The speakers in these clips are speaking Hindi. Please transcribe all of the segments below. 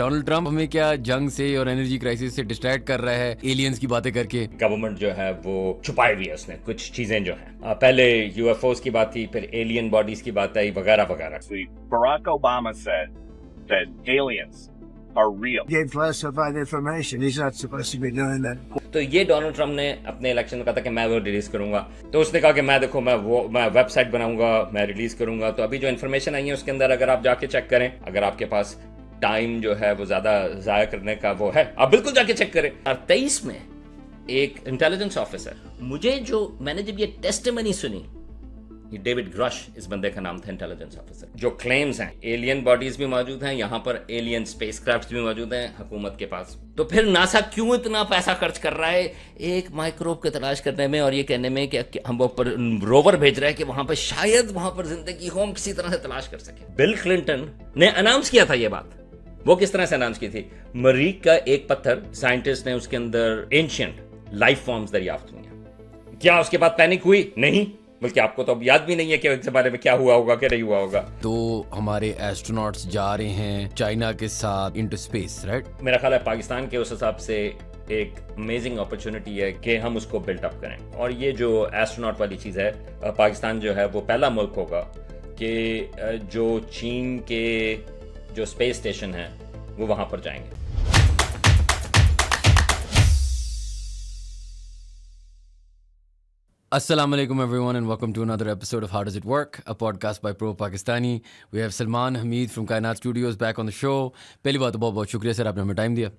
डोनाल्ड ट्रंप हमें क्या जंग से और एनर्जी क्राइसिस से डिस्ट्रैक्ट कर रहा है एलियंस की बातें करके। गवर्नमेंट जो है वो छुपाई हुई है उसने कुछ चीजें जो हैं। पहले यूएफओस की बात थी, फिर एलियन बॉडीज की बात आई, वगैरह वगैरह। Barack Obama said that aliens are real. Gave classified information. He's not supposed to be doing that. तो ये डोनाल्ड ट्रंप ने अपने इलेक्शन में कहा था कि मैं वो रिलीज करूंगा। तो उसने कहा कि मैं देखो मैं वेबसाइट बनाऊंगा, मैं रिलीज करूंगा। तो अभी जो इन्फॉर्मेशन आई है उसके अंदर अगर आप जाके चेक करें, अगर आपके पास टाइम जो है वो ज्यादा जाया करने का वो है, आप बिल्कुल जाके चेक करें। 23 में एक इंटेलिजेंस ऑफिसर, मैंने जब ये टेस्टिमनी सुनी, ये डेविड ग्रश इस बंदे का नाम था, इंटेलिजेंस ऑफिसर, जो क्लेम्स हैं एलियन बॉडीज भी मौजूद हैं, यहां पर एलियन स्पेसक्राफ्ट भी मौजूद हैं हुकूमत के पास। तो फिर नासा क्यों इतना पैसा खर्च कर रहा है एक माइक्रोब की तलाश करने में और ये कहने में कि हम ऊपर रोवर भेज रहे हैं कि वहां पर शायद वहां पर जिंदगी हो, हम किसी तरह से तलाश कर सके। बिल क्लिंटन ने अनाउंस किया था ये बात। वो किस तरह से अनाउंस की थी? मरीख का एक पत्थर, साइंटिस्ट ने उसके अंदर एंशिएंट लाइफ फॉर्म्स दरियाफ्त हुई हैं। क्या उसके बाद पैनिक हुई? नहीं, बल्कि आपको तो अब याद भी नहीं है कि इसके बारे में क्या हुआ होगा, क्या नहीं हुआ होगा। तो हमारे एस्ट्रोनॉट्स जा रहे हैं चाइना के साथ इनटू स्पेस, राइट? मेरा ख्याल है पाकिस्तान के उस हिसाब से एक अमेजिंग अपॉर्चुनिटी है कि हम उसको बिल्ट अप करें। और ये जो एस्ट्रोनॉट वाली चीज़ है, पाकिस्तान जो है वो पहला मुल्क होगा कि जो चीन के जो स्पेस स्टेशन है वो वहां पर जाएंगे। Assalamu alaikum everyone and welcome to another episode of How Does It Work, a podcast by Pro Pakistani. We have Salman Hamid from Kainat Studios back on the show. पहली बात तो बहुत बहुत शुक्रिया सर, आपने हमें टाइम दिया।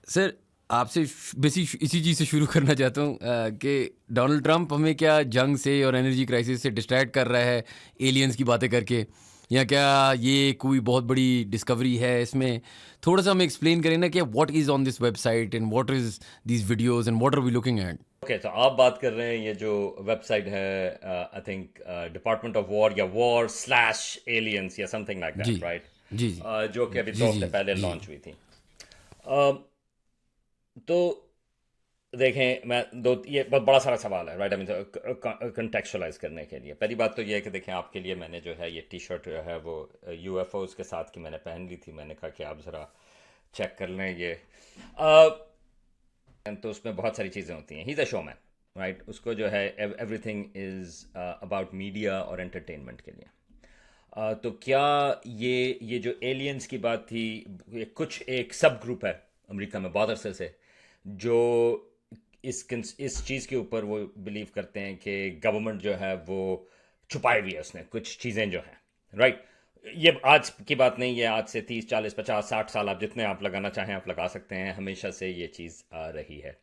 सर आपसे इसी चीज़ से शुरू करना चाहता हूँ कि डोनाल्ड ट्रंप हमें क्या जंग से और एनर्जी क्राइसिस से डिस्ट्रैक्ट कर रहा है एलियंस की बातें करके, या क्या ये कोई बहुत बड़ी डिस्कवरी है? इसमें थोड़ा सा हमें एक्सप्लेन करें ना कि what is on this website and what is these videos and what are we looking at. Okay, तो आप बात कर रहे हैं ये जो वेबसाइट है, I think department of war या वॉर स्लैश एलियंस या समथिंग लाइक दैट, राइट? जी जो कि अभी 2 हफ्ते पहले लॉन्च हुई थी। तो देखें, ये बहुत बड़ा सारा सवाल है, राइट? आई मीन कंटेक्चुअलाइज करने के लिए पहली बात तो ये है कि देखें, आपके लिए मैंने जो है ये टी शर्ट जो है वो यूएफओस के साथ की मैंने पहन ली थी। मैंने कहा कि आप ज़रा चेक कर लें ये। तो उसमें बहुत सारी चीज़ें होती हैं। He is a showman, right? उसको जो है एवरीथिंग इज़ अबाउट मीडिया और एंटरटेनमेंट के लिए। तो क्या ये जो एलियंस की बात थी, ये कुछ एक सब ग्रुप है अमेरिका में बहुत अरसे से जो इस चीज़ के ऊपर वो बिलीव करते हैं कि गवर्नमेंट जो है वो छुपाई हुई है उसने कुछ चीज़ें जो हैं, राइट? ये आज की बात नहीं है, आज से 30, 40, 50, 60 साल आप जितने आप लगाना चाहें आप लगा सकते हैं। हमेशा से ये चीज़ आ रही है।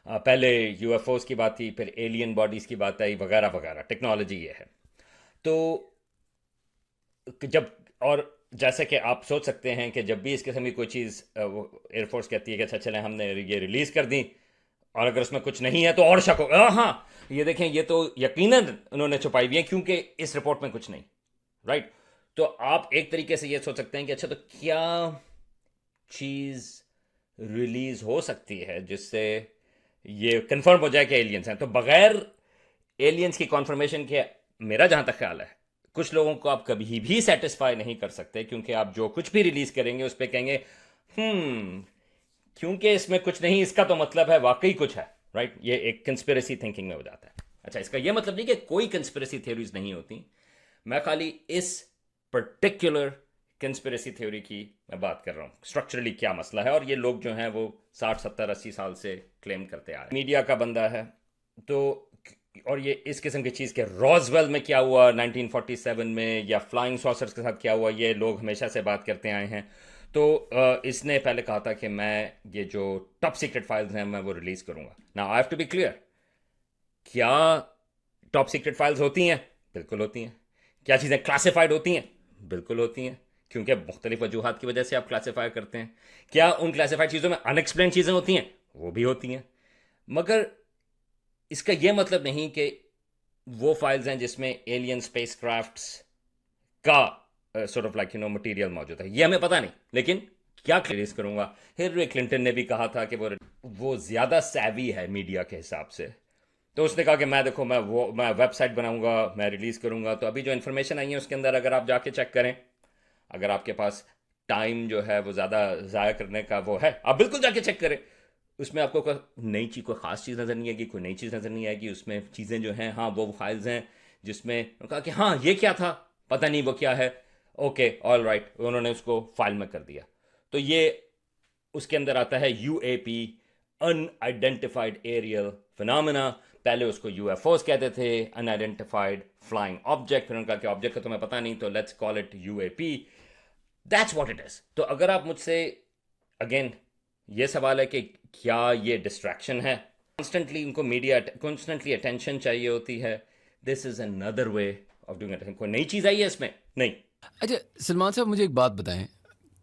पहले यूएफओस की बात थी, फिर एलियन बॉडीज़ की बात आई, वगैरह वगैरह। टेक्नोलॉजी ये है। तो जब और जैसे कि आप सोच सकते हैं कि जब भी इस किस्म की कोई चीज़ एयरफोर्स कहती है कि अच्छा चलें हमने ये रिलीज़ कर दी, और अगर उसमें कुछ नहीं है तो और शक हो, हाँ ये देखें ये तो यकीनन उन्होंने छुपाई हुई है क्योंकि इस रिपोर्ट में कुछ नहीं, राइट? तो आप एक तरीके से ये सोच सकते हैं कि अच्छा तो क्या चीज़ रिलीज़ हो सकती है जिससे ये कंफर्म हो जाए कि एलियंस हैं। तो बगैर एलियंस की कॉन्फर्मेशन के मेरा जहाँ तक ख्याल है कुछ लोगों को आप कभी भी सेटिस्फाई नहीं कर सकते, क्योंकि आप जो कुछ भी रिलीज़ करेंगे उस पर कहेंगे क्योंकि इसमें कुछ नहीं, इसका तो मतलब है वाकई कुछ है, राइट? ये एक कंस्पिरेसी थिंकिंग में हो जाता है। अच्छा, इसका ये मतलब नहीं कि कोई कंस्पिरेसी थ्योरीज नहीं होती। मैं खाली इस पर्टिकुलर कंस्पिरेसी थ्योरी की मैं बात कर रहा हूँ। स्ट्रक्चरली क्या मसला है, और ये लोग जो हैं वो 60, 70, 80 साल से क्लेम करते आ रहे हैं। मीडिया का बंदा है तो, और ये इस किस्म की चीज़ के रॉजवेल में क्या हुआ 1947 में या फ्लाइंग सॉसर्स के साथ क्या हुआ, ये लोग हमेशा से बात करते आए हैं। तो इसने पहले कहा था कि मैं ये जो टॉप सीक्रेट फाइल्स हैं मैं वो रिलीज़ करूँगा। Now I have to be clear, क्या टॉप सीक्रेट फाइल्स होती हैं? बिल्कुल होती हैं। क्या चीज़ें क्लासिफाइड होती हैं? बिल्कुल होती हैं, क्योंकि मुख्तलिफ वजूहात की वजह से आप क्लासीफाई करते हैं। क्या उन क्लासीफाइड चीज़ों में अनएक्सप्लेन चीज़ें होती हैं? वो भी होती हैं। मगर इसका यह मतलब नहीं कि वो फाइल्स हैं जिसमें एलियन स्पेस क्राफ्ट्स का सॉर्ट ऑफ लाइक मटीरियल मौजूद है। ये हमें पता नहीं, लेकिन क्या रिलीज करूंगा। हिलरी क्लिंटन ने भी कहा था कि वो ज़्यादा सैवी है मीडिया के हिसाब से। तो उसने कहा कि मैं देखो मैं वेबसाइट बनाऊंगा, मैं रिलीज़ करूंगा। तो अभी जो इन्फॉर्मेशन आई है उसके अंदर अगर आप जाके चेक करें, अगर आपके पास टाइम जो है वो ज़्यादा ज़ाया करने का वो है, आप बिल्कुल जाके चेक करें। उसमें आपको कोई नई चीज़, कोई ख़ास चीज़ नज़र नहीं आएगी, कोई नई चीज़ नज़र नहीं आएगी। उसमें चीज़ें जो हैं, हाँ वो फाइल्स हैं जिसमें उन्होंने कहा कि हाँ ये क्या था, पता नहीं वो क्या है, ओके ऑल राइट, उन्होंने उसको फाइल में कर दिया। तो ये उसके अंदर आता है यूएपी, अनआइडेंटिफाइड एरियल फिनोमेना। पहले उसको यूएफओस कहते थे, अनआइडेंटिफाइड फ्लाइंग ऑब्जेक्ट। फिर उन्होंने कहा कि ऑब्जेक्ट का तुम्हें पता नहीं, तो let's call it UAP. That's what it is. तो अगर आप मुझसे अगेन, ये सवाल है कि क्या ये डिस्ट्रैक्शन है, कॉन्स्टेंटली उनको मीडिया कॉन्स्टेंटली अटेंशन चाहिए होती है, this is another way of doing it. कोई नई चीज़ आई है इसमें? नहीं। अच्छा सलमान साहब, मुझे एक बात बताएं,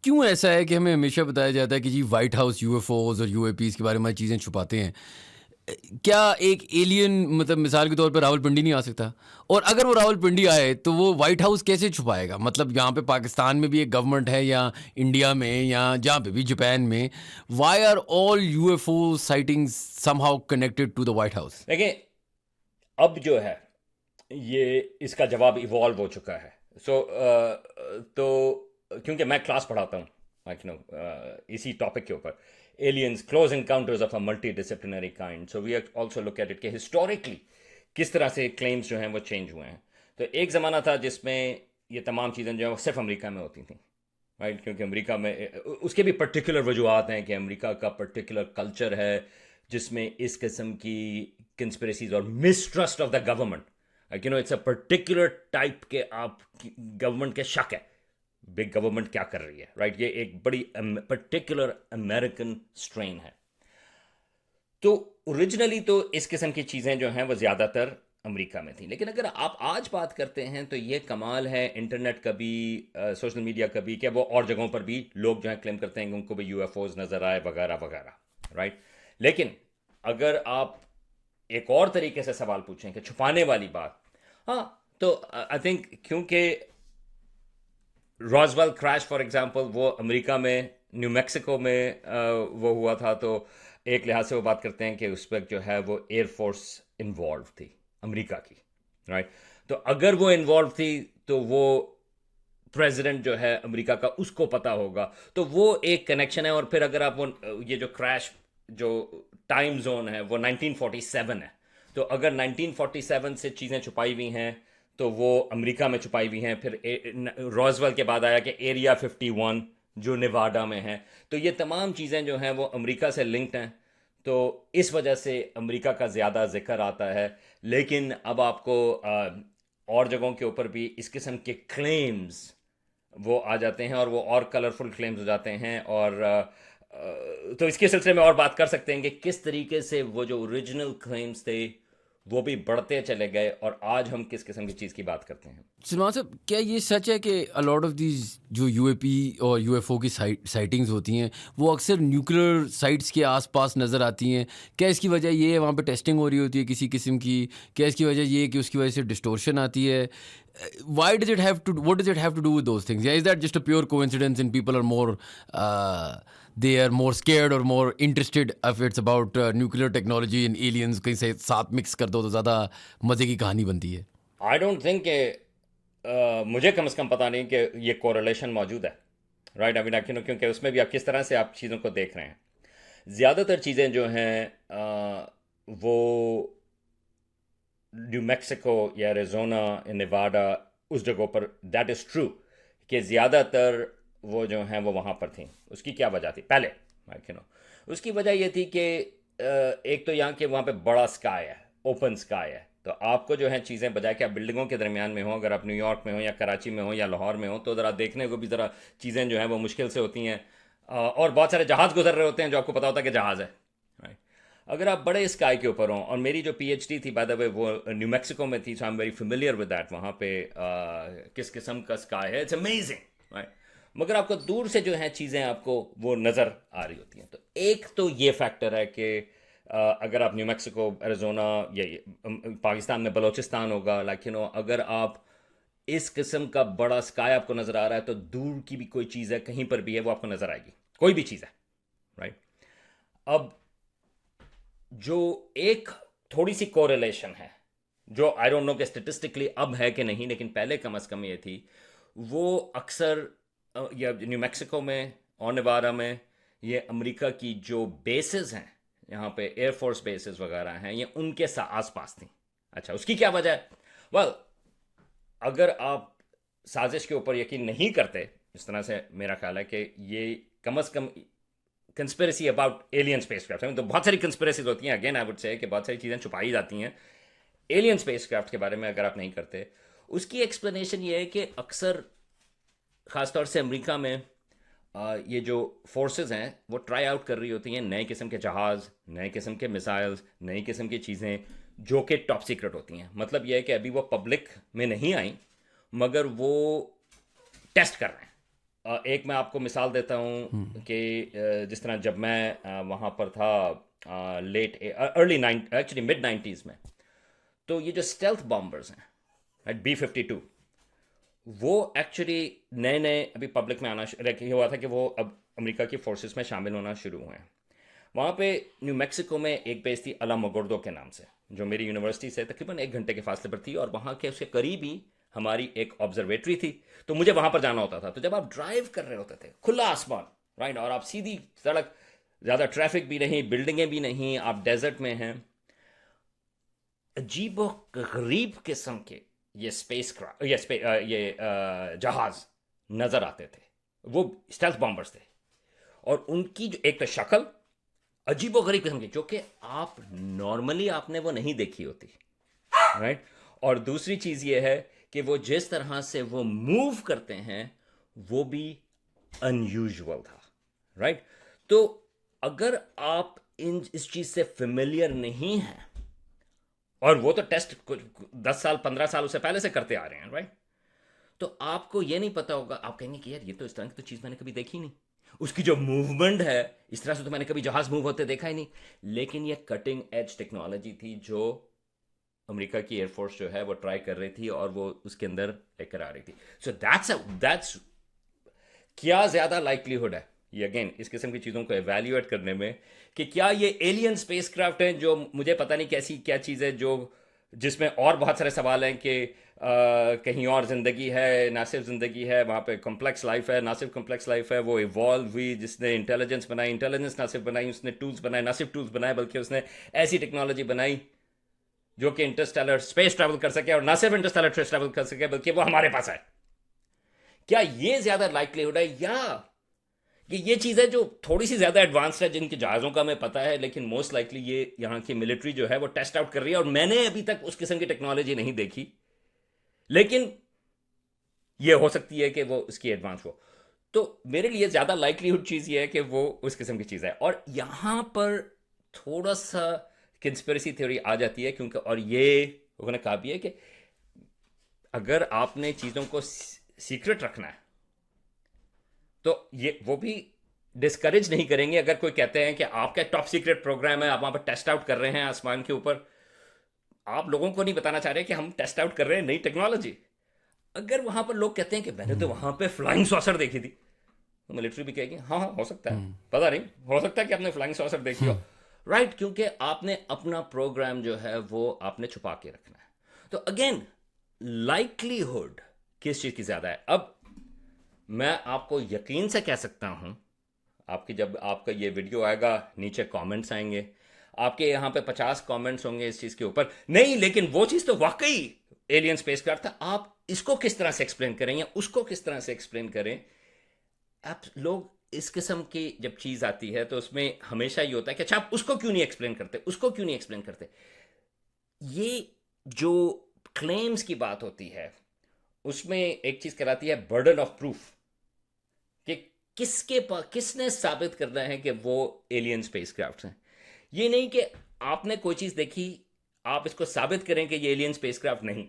क्यों ऐसा है कि हमें हमेशा बताया जाता है कि जी वाइट हाउस यूएफओज और यूएपीज के बारे में चीज़ें छुपाते हैं? क्या एक एलियन, मतलब मिसाल के तौर पर रावलपिंडी नहीं आ सकता? और अगर वो रावलपिंडी आए तो वो वाइट हाउस कैसे छुपाएगा? मतलब यहाँ पे पाकिस्तान में भी एक गवर्नमेंट है, या इंडिया में, या जहाँ पे भी, जापान में, why are all UFO sightings somehow connected to the White House? देखिए, अब जो है ये इसका जवाब इवॉल्व हो चुका है। तो क्योंकि मैं क्लास पढ़ाता हूँ like, इसी टॉपिक के ऊपर, aliens, close encounters of a multi disciplinary kind. So we also look at it कि हिस्टोरिकली किस तरह से क्लेम्स जो हैं वो चेंज हुए हैं। तो एक ज़माना था जिसमें ये तमाम चीज़ें जो हैं वो सिर्फ अमेरिका में होती थी, राइट? क्योंकि अमेरिका में उसके भी पर्टिकुलर वजूहत हैं कि अमेरिका का पर्टिकुलर कल्चर है जिसमें इस किस्म की कंस्पिरेसीज और mistrust of the government, it's a particular type के आप गवर्नमेंट के शक है, बिग गवर्नमेंट क्या कर रही है, राइट? ये एक बड़ी पर्टिकुलर अमेरिकन स्ट्रेन है। तो ओरिजिनली तो इस किस्म की चीज़ें जो हैं वो ज़्यादातर अमेरिका में थी। लेकिन अगर आप आज बात करते हैं तो ये कमाल है इंटरनेट का भी, सोशल मीडिया का भी, क्या वो और जगहों पर भी लोग जो हैं क्लेम करते हैं कि उनको भी यूएफओज नज़र आए वगैरह वगैरह, राइट? लेकिन अगर आप एक और तरीके से सवाल पूछें कि छुपाने वाली बात, हाँ, तो आई थिंक क्योंकि रॉसवेल क्रैश फॉर एग्जांपल वो अमेरिका में, न्यू मैक्सिको में वो हुआ था, तो एक लिहाज से वो बात करते हैं कि उस वक्त जो है वो एयरफोर्स इन्वॉल्व थी अमेरिका की, राइट? तो अगर वो इन्वॉल्व थी तो वो प्रेसिडेंट जो है अमेरिका का, उसको पता होगा, तो वो एक कनेक्शन है। और फिर अगर आप वो ये जो क्रैश, जो टाइम जोन है वो 1947 है, तो अगर 1947 से चीज़ें छुपाई हुई हैं तो वो अमेरिका में छुपाई हुई हैं। फिर रॉसवेल के बाद आया कि एरिया 51 जो नेवाडा में है, तो ये तमाम चीज़ें जो हैं वो अमेरिका से लिंक्ड हैं, तो इस वजह से अमेरिका का ज़्यादा जिक्र आता है। लेकिन अब आपको और जगहों के ऊपर भी इस किस्म के क्लेम्स वो आ जाते हैं और वो और कलरफुल क्लेम्स हो जाते हैं। और तो इसके सिलसिले में और बात कर सकते हैं कि किस तरीके से वो जो ओरिजिनल क्लेम्स थे वो भी बढ़ते चले गए और आज हम किस किस्म की चीज़ की बात करते हैं। सलमान साहब, क्या ये सच है कि अ लॉट ऑफ दीज जो यूएपी और यूएफओ की साइटिंग्स होती हैं वो अक्सर न्यूक्लियर साइट्स के आसपास नज़र आती हैं? क्या इसकी वजह ये है वहाँ पे टेस्टिंग हो रही होती है किसी किस्म की? क्या इसकी वजह ये है कि उसकी वजह से डिस्टोर्शन आती है? Why does it have to, what does it have to do with those things? या is that just a pure coincidence and people are more, they are more scared or more interested if it's about nuclear technology and aliens, कहीं से साथ मिक्स कर दो तो ज़्यादा मज़े की कहानी बनती है? आई डोंट थिंक कि मुझे कम से कम पता नहीं कि ये कोरिलेशन मौजूद है, राइट? आई मीन क्योंकि उसमें भी आप किस तरह से आप चीज़ों को देख रहे हैं। ज़्यादातर चीज़ें जो हैं वो न्यू मैक्सिको या एरिज़ोना या नेवाडा, उस जगहों पर, दैट इज़ ट्रू कि ज़्यादातर वो जो हैं वो वहाँ पर थी। उसकी क्या वजह थी? पहले उसकी वजह ये थी कि एक तो यहाँ के वहाँ पे बड़ा स्काई है, ओपन स्काई है, तो आपको जो है चीज़ें, बजाय कि आप बिल्डिंगों के दरमियान में हो, अगर आप न्यूयॉर्क में हो या कराची में हो या लाहौर में हो, तो ज़रा देखने को भी ज़रा चीज़ें जो हैं वो मुश्किल से होती हैं। और बहुत सारे जहाज़ गुजर रहे होते हैं जो आपको पता होता है कि जहाज़ है, राइट? अगर आप बड़े स्काई के ऊपर हों, और मेरी जो पीएचडी थी बाय द वे वो न्यू मैक्सिको में थी, so I am very familiar with that. वहाँ पे किस किस्म का स्काई है, इट्स अमेजिंग, राइट? मगर आपको दूर से जो है चीज़ें आपको वो नज़र आ रही होती हैं। तो एक तो ये फैक्टर है कि अगर आप न्यू मैक्सिको, एरिज़ोना या पाकिस्तान में बलोचिस्तान होगा, अगर आप इस किस्म का बड़ा स्काई आपको नज़र आ रहा है तो दूर की भी कोई चीज़ है, कहीं पर भी है, वो आपको नज़र आएगी, कोई भी चीज़ है, राइट? अब जो एक थोड़ी सी कोरिलेशन है, जो आई डोंट नो कि स्टेटिस्टिकली अब है कि नहीं, लेकिन पहले कम अज़ कम ये थी, वो अक्सर या न्यू मैक्सिको में और नेवाडा में ये अमेरिका की जो बेसेस हैं, यहाँ पे एयरफोर्स बेसेस वगैरह हैं, ये उनके आसपास थी। अच्छा, उसकी क्या वजह है? वेल, अगर आप साजिश के ऊपर यकीन नहीं करते, इस तरह से मेरा ख्याल है कि ये कम से कम कंस्पिरेसी अबाउट एलियन स्पेसक्राफ्ट है, तो बहुत सारी कंस्पिरेसीज होती हैं, अगेन आई वुड से कि बहुत सारी चीज़ें छुपाई जाती हैं। एलियन स्पेसक्राफ्ट के बारे में अगर आप नहीं करते, उसकी एक्सप्लेनेशन ये है कि अक्सर ख़ासतौर से अमेरिका में ये जो फोर्सेस हैं वो ट्राई आउट कर रही होती हैं नए किस्म के जहाज़, नए किस्म के मिसाइल्स, नई किस्म की चीज़ें जो कि टॉप सीक्रेट होती हैं। मतलब ये है कि अभी वो पब्लिक में नहीं आई, मगर वो टेस्ट कर रहे हैं। एक मैं आपको मिसाल देता हूँ कि जिस तरह जब मैं वहाँ पर था एक्चुअली मिड 90s में, तो ये जो स्टेल्थ बॉम्बर्स हैं B-52, वो एक्चुअली नए नए अभी पब्लिक में आना ये हुआ था कि वो अब अमेरिका की फोर्सेस में शामिल होना शुरू हुए हैं। वहाँ पे न्यू मैक्सिको में एक बेस थी अलामोगोर्डो के नाम से, जो मेरी यूनिवर्सिटी से तकरीबन 1 घंटे के फासले पर थी, और वहाँ के उसके करीब ही हमारी एक ऑब्जर्वेटरी थी, तो मुझे वहाँ पर जाना होता था। तो जब आप ड्राइव कर रहे होते थे, खुला आसमान, राइट, और आप सीधी सड़क, ज़्यादा ट्रैफिक भी नहीं, बिल्डिंगें भी नहीं, आप डेजर्ट में हैं, अजीब गरीब किस्म के ये जहाज नजर आते थे। वो स्टेल्थ बॉम्बर्स थे, और उनकी जो एक तो शक्ल अजीबो गरीब किस्म की, जो कि आप नॉर्मली आपने वो नहीं देखी होती, राइट। और दूसरी चीज ये है कि वो जिस तरह से वो मूव करते हैं वो भी अनयूजुअल था, राइट। तो अगर आप इस चीज से फेमिलियर नहीं हैं, और वो तो टेस्ट 10 साल 15 साल उससे पहले से करते आ रहे हैं, राइट, तो आपको ये नहीं पता होगा, आप कहेंगे कि यार ये तो इस तरह की तो चीज़ मैंने कभी देखी नहीं, उसकी जो मूवमेंट है इस तरह से तो मैंने कभी जहाज मूव होते देखा ही नहीं। लेकिन ये कटिंग एज टेक्नोलॉजी थी जो अमेरिका की एयरफोर्स जो है वो ट्राई कर रही थी, और वो उसके अंदर लेकर आ रही थी। सो दैट्स क्या ज़्यादा लाइकलीहुड है ये, अगेन इस किस्म की चीज़ों को एवेल्यूएट करने में, कि क्या ये एलियन स्पेसक्राफ्ट हैं, जो मुझे पता नहीं कैसी क्या चीज़ है, जो जिसमें और बहुत सारे सवाल हैं कि कहीं और ज़िंदगी है, ना सिर्फ ज़िंदगी है, वहाँ पे कॉम्प्लेक्स लाइफ है, ना सिर्फ कॉम्प्लेक्स लाइफ है, वो इवॉल्व हुई, जिसने इंटेलिजेंस बनाई, इंटेलिजेंस ना सिर्फ बनाई, उसने टूल्स बनाए, ना सिर्फ टूल्स बनाए बल्कि उसने ऐसी टेक्नोलॉजी बनाई जो कि इंटरस्टेलर स्पेस ट्रैवल कर सके, और ना सिर्फ इंटरस्टेलर स्पेस ट्रैवल कर सके बल्कि वो हमारे पास है। क्या ये ज़्यादा लाइकलीहुड है, या कि ये चीज़ें जो थोड़ी सी ज़्यादा एडवांस्ड है, जिनके जहाज़ों का हमें पता है, लेकिन मोस्ट लाइकली ये यहाँ की मिलिट्री जो है वो टेस्ट आउट कर रही है, और मैंने अभी तक उस किस्म की टेक्नोलॉजी नहीं देखी, लेकिन ये हो सकती है कि वो उसकी एडवांस हो। तो मेरे लिए ज़्यादा लाइकलीहुड चीज़ ये है कि वो उस किस्म की चीज़ है। और यहाँ पर थोड़ा सा कंस्पिरेसी थ्योरी आ जाती है, क्योंकि और ये उन्होंने कहा भी है कि अगर आपने चीज़ों को सीक्रेट रखना है तो ये वो भी डिस्करेज नहीं करेंगे अगर कोई कहते हैं कि आपका टॉप सीक्रेट प्रोग्राम है, आप वहाँ पर टेस्ट आउट कर रहे हैं आसमान के ऊपर, आप लोगों को नहीं बताना चाह रहे कि हम टेस्ट आउट कर रहे हैं नई टेक्नोलॉजी। अगर वहाँ पर लोग कहते हैं कि मैंने तो वहाँ पे फ्लाइंग सॉसर देखी थी, तो मिलिट्री भी कहेगी हाँ हाँ हो सकता है, पता नहीं, हो सकता है कि आपने फ्लाइंग सॉसर देखी हो, राइट, क्योंकि आपने अपना प्रोग्राम जो है वो आपने छुपा के रखना है। तो अगेन लाइकलीहुड किस चीज़ की ज़्यादा है? अब मैं आपको यकीन से कह सकता हूं, आपकी जब आपका ये वीडियो आएगा नीचे कमेंट्स आएंगे, आपके यहाँ पे 50 कमेंट्स होंगे इस चीज़ के ऊपर, नहीं लेकिन वो चीज़ तो वाकई एलियन स्पेसक्राफ्ट था, आप इसको किस तरह से एक्सप्लेन करें या उसको किस तरह से एक्सप्लेन करें। आप लोग इस किस्म की जब चीज़ आती है तो उसमें हमेशा ये होता है कि अच्छा आप उसको क्यों नहीं एक्सप्लेन करते, उसको क्यों नहीं एक्सप्लेन करते। ये जो क्लेम्स की बात होती है उसमें एक चीज़ कहलाती है बर्डन ऑफ प्रूफ, कि किसने साबित करना है कि वो एलियन स्पेसक्राफ्ट हैं। ये नहीं कि आपने कोई चीज़ देखी आप इसको साबित करें कि ये एलियन स्पेसक्राफ्ट नहीं,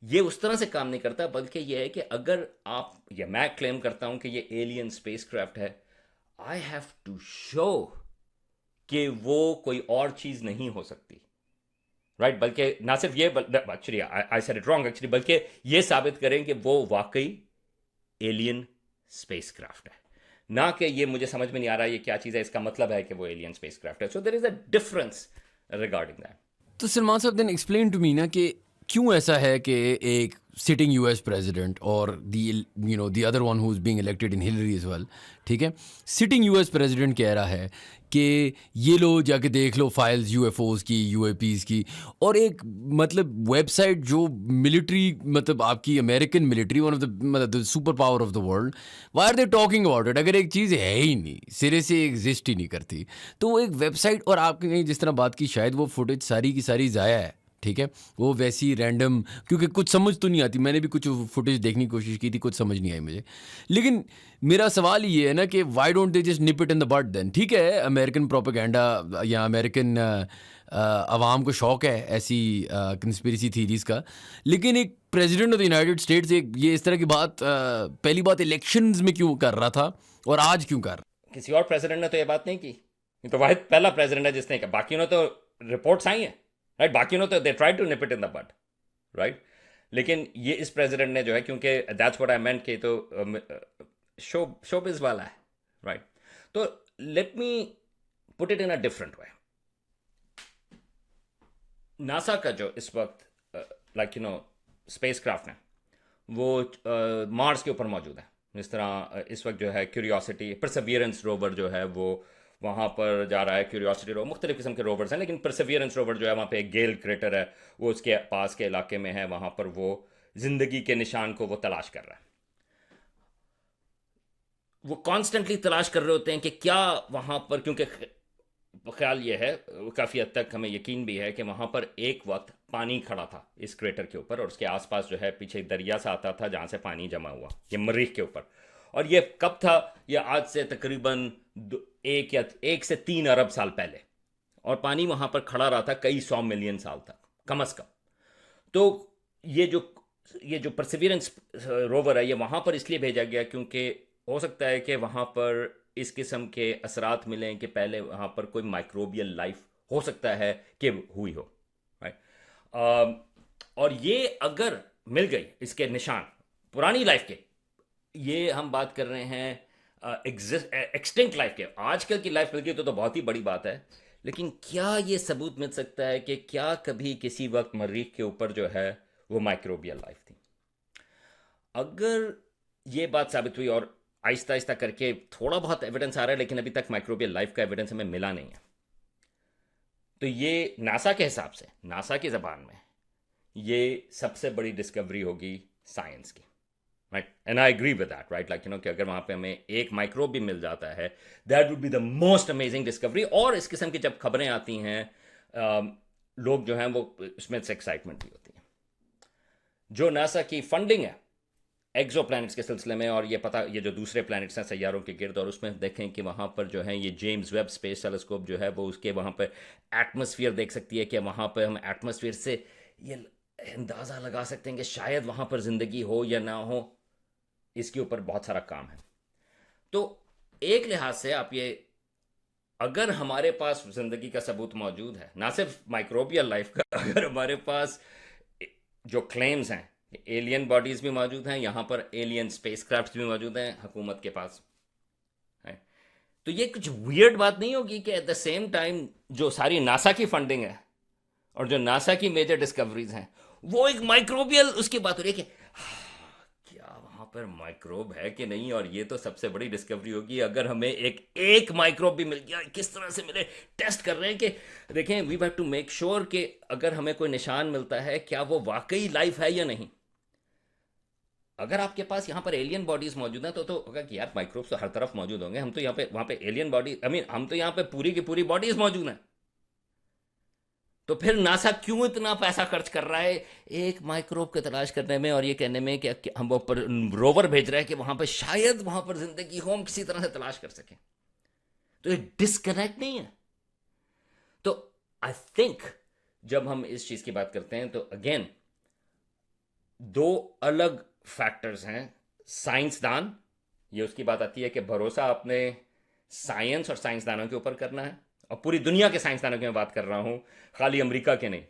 ये उस तरह से काम नहीं करता, बल्कि ये है कि अगर आप या मैं क्लेम करता हूं कि ये एलियन स्पेसक्राफ्ट है, आई हैव टू शो कि वो कोई और चीज़ नहीं हो सकती, राइट, बल्कि ना सिर्फ ये actually I said it wrong actually, बल्कि ये साबित करें कि वो वाकई एलियन स्पेसक्राफ्ट है, ना कि ये मुझे समझ में नहीं आ रहा ये क्या चीज़ है, इसका मतलब है कि वो एलियन स्पेसक्राफ्ट है। So there is a difference regarding that. तो सलमान साहब देन एक्सप्लेन टू मी ना कि क्यों ऐसा है कि एक सिटिंग यूएस प्रेसिडेंट और the other one who is being elected in Hillary is well, ठीक है, सिटिंग यूएस प्रेसिडेंट कह रहा है कि ये लो जाके देख लो फाइल्स यूएफओज की, यूएपीज़ की, और एक मतलब वेबसाइट जो मिलिट्री, मतलब आपकी American military, one of the मतलब the super power of the world, why are they talking about it? अगर एक चीज़ है ही नहीं, सिरे से एग्जिस्ट ही नहीं करती, तो वो एक वेबसाइट, और आपने जिस तरह बात की शायद वो फुटेज सारी की सारी ज़ाया है, ठीक है, वो वैसी रैंडम, क्योंकि कुछ समझ तो नहीं आती, मैंने भी कुछ फुटेज देखने की कोशिश की थी, कुछ समझ नहीं आई मुझे। लेकिन मेरा सवाल ये है ना कि why don't they just nip it in the bud then? ठीक है, अमेरिकन प्रोपेगेंडा या अमेरिकन अवाम को शौक है ऐसी कंस्पिरेसी थीरीज का, लेकिन एक president of the United states एक ये इस तरह की बात पहली बात इलेक्शंस में क्यों कर रहा था और आज क्यों कर रहा? किसी और प्रेसिडेंट ने तो ये बात नहीं की, ये तो वाहिद पहला प्रेसिडेंट है जिसने कहा। बाकी ने तो रिपोर्ट्स आई हैं, राइट, बाकी ने तो they try to nip it in the bud, right, लेकिन ये इस प्रेसिडेंट ने जो है, क्योंकि दैट्स व्हाट आई मेंट कि तो शोबिज वाला है, राइट। तो let me put it in a different way. NASA का जो इस वक्त लाइक स्पेस क्राफ्ट है वो मार्स के ऊपर मौजूद है। जिस तरह इस वक्त जो है क्यूरियोसिटी, परसेवियरेंस रोवर जो है वो वहाँ पर जा रहा है। क्यूरियोसिटी रोवर, मुख्तलिफ किस्म के रोवर्स हैं, लेकिन परसेवियरेंस रोवर जो है वहाँ पे एक गेल क्रेटर है, वो उसके पास के इलाके में है, वहाँ पर वो जिंदगी के निशान को वो तलाश कर रहा है। वो कॉन्स्टेंटली तलाश कर रहे होते हैं कि क्या वहाँ पर, क्योंकि ख्याल ये है, काफ़ी हद तक हमें यकीन भी है कि वहाँ पर एक वक्त पानी खड़ा था इस क्रेटर के ऊपर, और उसके आसपास जो है पीछे दरिया सा आता था जहाँ से पानी जमा हुआ, ये मरीख के ऊपर। और ये कब था? ये आज से तकरीबन 1 से 3 अरब साल पहले, और पानी वहाँ पर खड़ा रहा था कई 100 मिलियन साल तक कम अज़ कम। तो ये जो परसिवियरेंस रोवर है, ये वहाँ पर इसलिए भेजा गया क्योंकि हो सकता है कि वहाँ पर इस किस्म के असरात मिलें कि पहले वहाँ पर कोई माइक्रोबियल लाइफ हो सकता है कि हुई हो, राइट। और ये अगर मिल गई, इसके निशान पुरानी लाइफ के, ये हम बात कर रहे हैं एक्सटिंक्ट लाइफ के, आजकल की लाइफ मिल गई तो बहुत ही बड़ी बात है। लेकिन क्या ये सबूत मिल सकता है कि क्या कभी किसी वक्त मरीख के ऊपर जो है वो माइक्रोबियल लाइफ थी? अगर ये बात साबित हुई, और आहिस्ता आहिस्ता करके थोड़ा बहुत एविडेंस आ रहा है, लेकिन अभी तक माइक्रोबियल लाइफ का एविडेंस हमें मिला नहीं है, तो ये नासा के हिसाब से, नासा की ज़बान में, ये सबसे बड़ी डिस्कवरी होगी साइंस की, right. And I agree with that, right, like कि अगर वहाँ पे हमें एक माइक्रोब भी मिल जाता है, that would be the most amazing discovery. और इस किस्म की जब खबरें आती हैं, लोग जो हैं वो उसमें से एक्साइटमेंट भी होती है। जो नासा की फंडिंग है एक्सो प्लैनेट्स के सिलसिले में, और ये जो दूसरे प्लैनेट्स हैं सैयारों के गिर्द, और उसमें देखें कि वहाँ पर जो है ये जेम्स वेब स्पेस टेलीस्कोप जो है वो उसके वहाँ पर एटमॉस्फेयर देख सकती है कि वहाँ पर हम एटमॉस्फेयर से ये अंदाज़ा लगा सकते हैं कि शायद वहाँ पर ज़िंदगी हो या ना हो। इसके ऊपर बहुत सारा काम है। तो एक लिहाज से आप ये, अगर हमारे पास ज़िंदगी का सबूत मौजूद है, ना सिर्फ माइक्रोबियल लाइफ का, अगर हमारे पास जो क्लेम्स हैं, एलियन बॉडीज़ भी मौजूद हैं, यहाँ पर एलियन स्पेसक्राफ्ट भी मौजूद हैं हुकूमत के पास है, तो ये कुछ वियर्ड बात नहीं होगी कि एट द सेम टाइम जो सारी नासा की फंडिंग है और जो नासा की मेजर डिस्कवरीज हैं, वो एक माइक्रोबियल उसकी बात हो रही है कि क्या वहाँ पर माइक्रोब है कि नहीं। और ये तो सबसे बड़ी डिस्कवरी होगी अगर हमें एक माइक्रोब भी मिल गया। किस तरह से मिले, टेस्ट कर रहे हैं कि देखें, we have to make sure कि अगर हमें कोई निशान मिलता है क्या वो वाकई लाइफ है या नहीं। अगर आपके पास यहाँ पर एलियन बॉडीज मौजूद हैं तो होगा कि यार माइक्रोब्स तो हर तरफ मौजूद होंगे, हम तो यहाँ पे वहाँ पे एलियन बॉडी, हम तो यहाँ पे पूरी की पूरी बॉडीज मौजूद हैं। तो फिर नासा क्यों इतना पैसा खर्च कर रहा है एक माइक्रोब की तलाश करने में और ये कहने में कि हम वो पर रोवर भेज रहे हैं कि वहाँ पर शायद वहाँ पर जिंदगी हो, हम किसी तरह से तलाश कर सकें। तो ये डिस्कनेक्ट नहीं है। तो आई थिंक जब हम इस चीज़ की बात करते हैं तो अगेन दो अलग फैक्टर्स हैं। साइंसदान, ये उसकी बात आती है कि भरोसा अपने साइंस और साइंसदानों के ऊपर करना है, और पूरी दुनिया के साइंसदानों की मैं बात कर रहा हूँ, खाली अमेरिका के नहीं,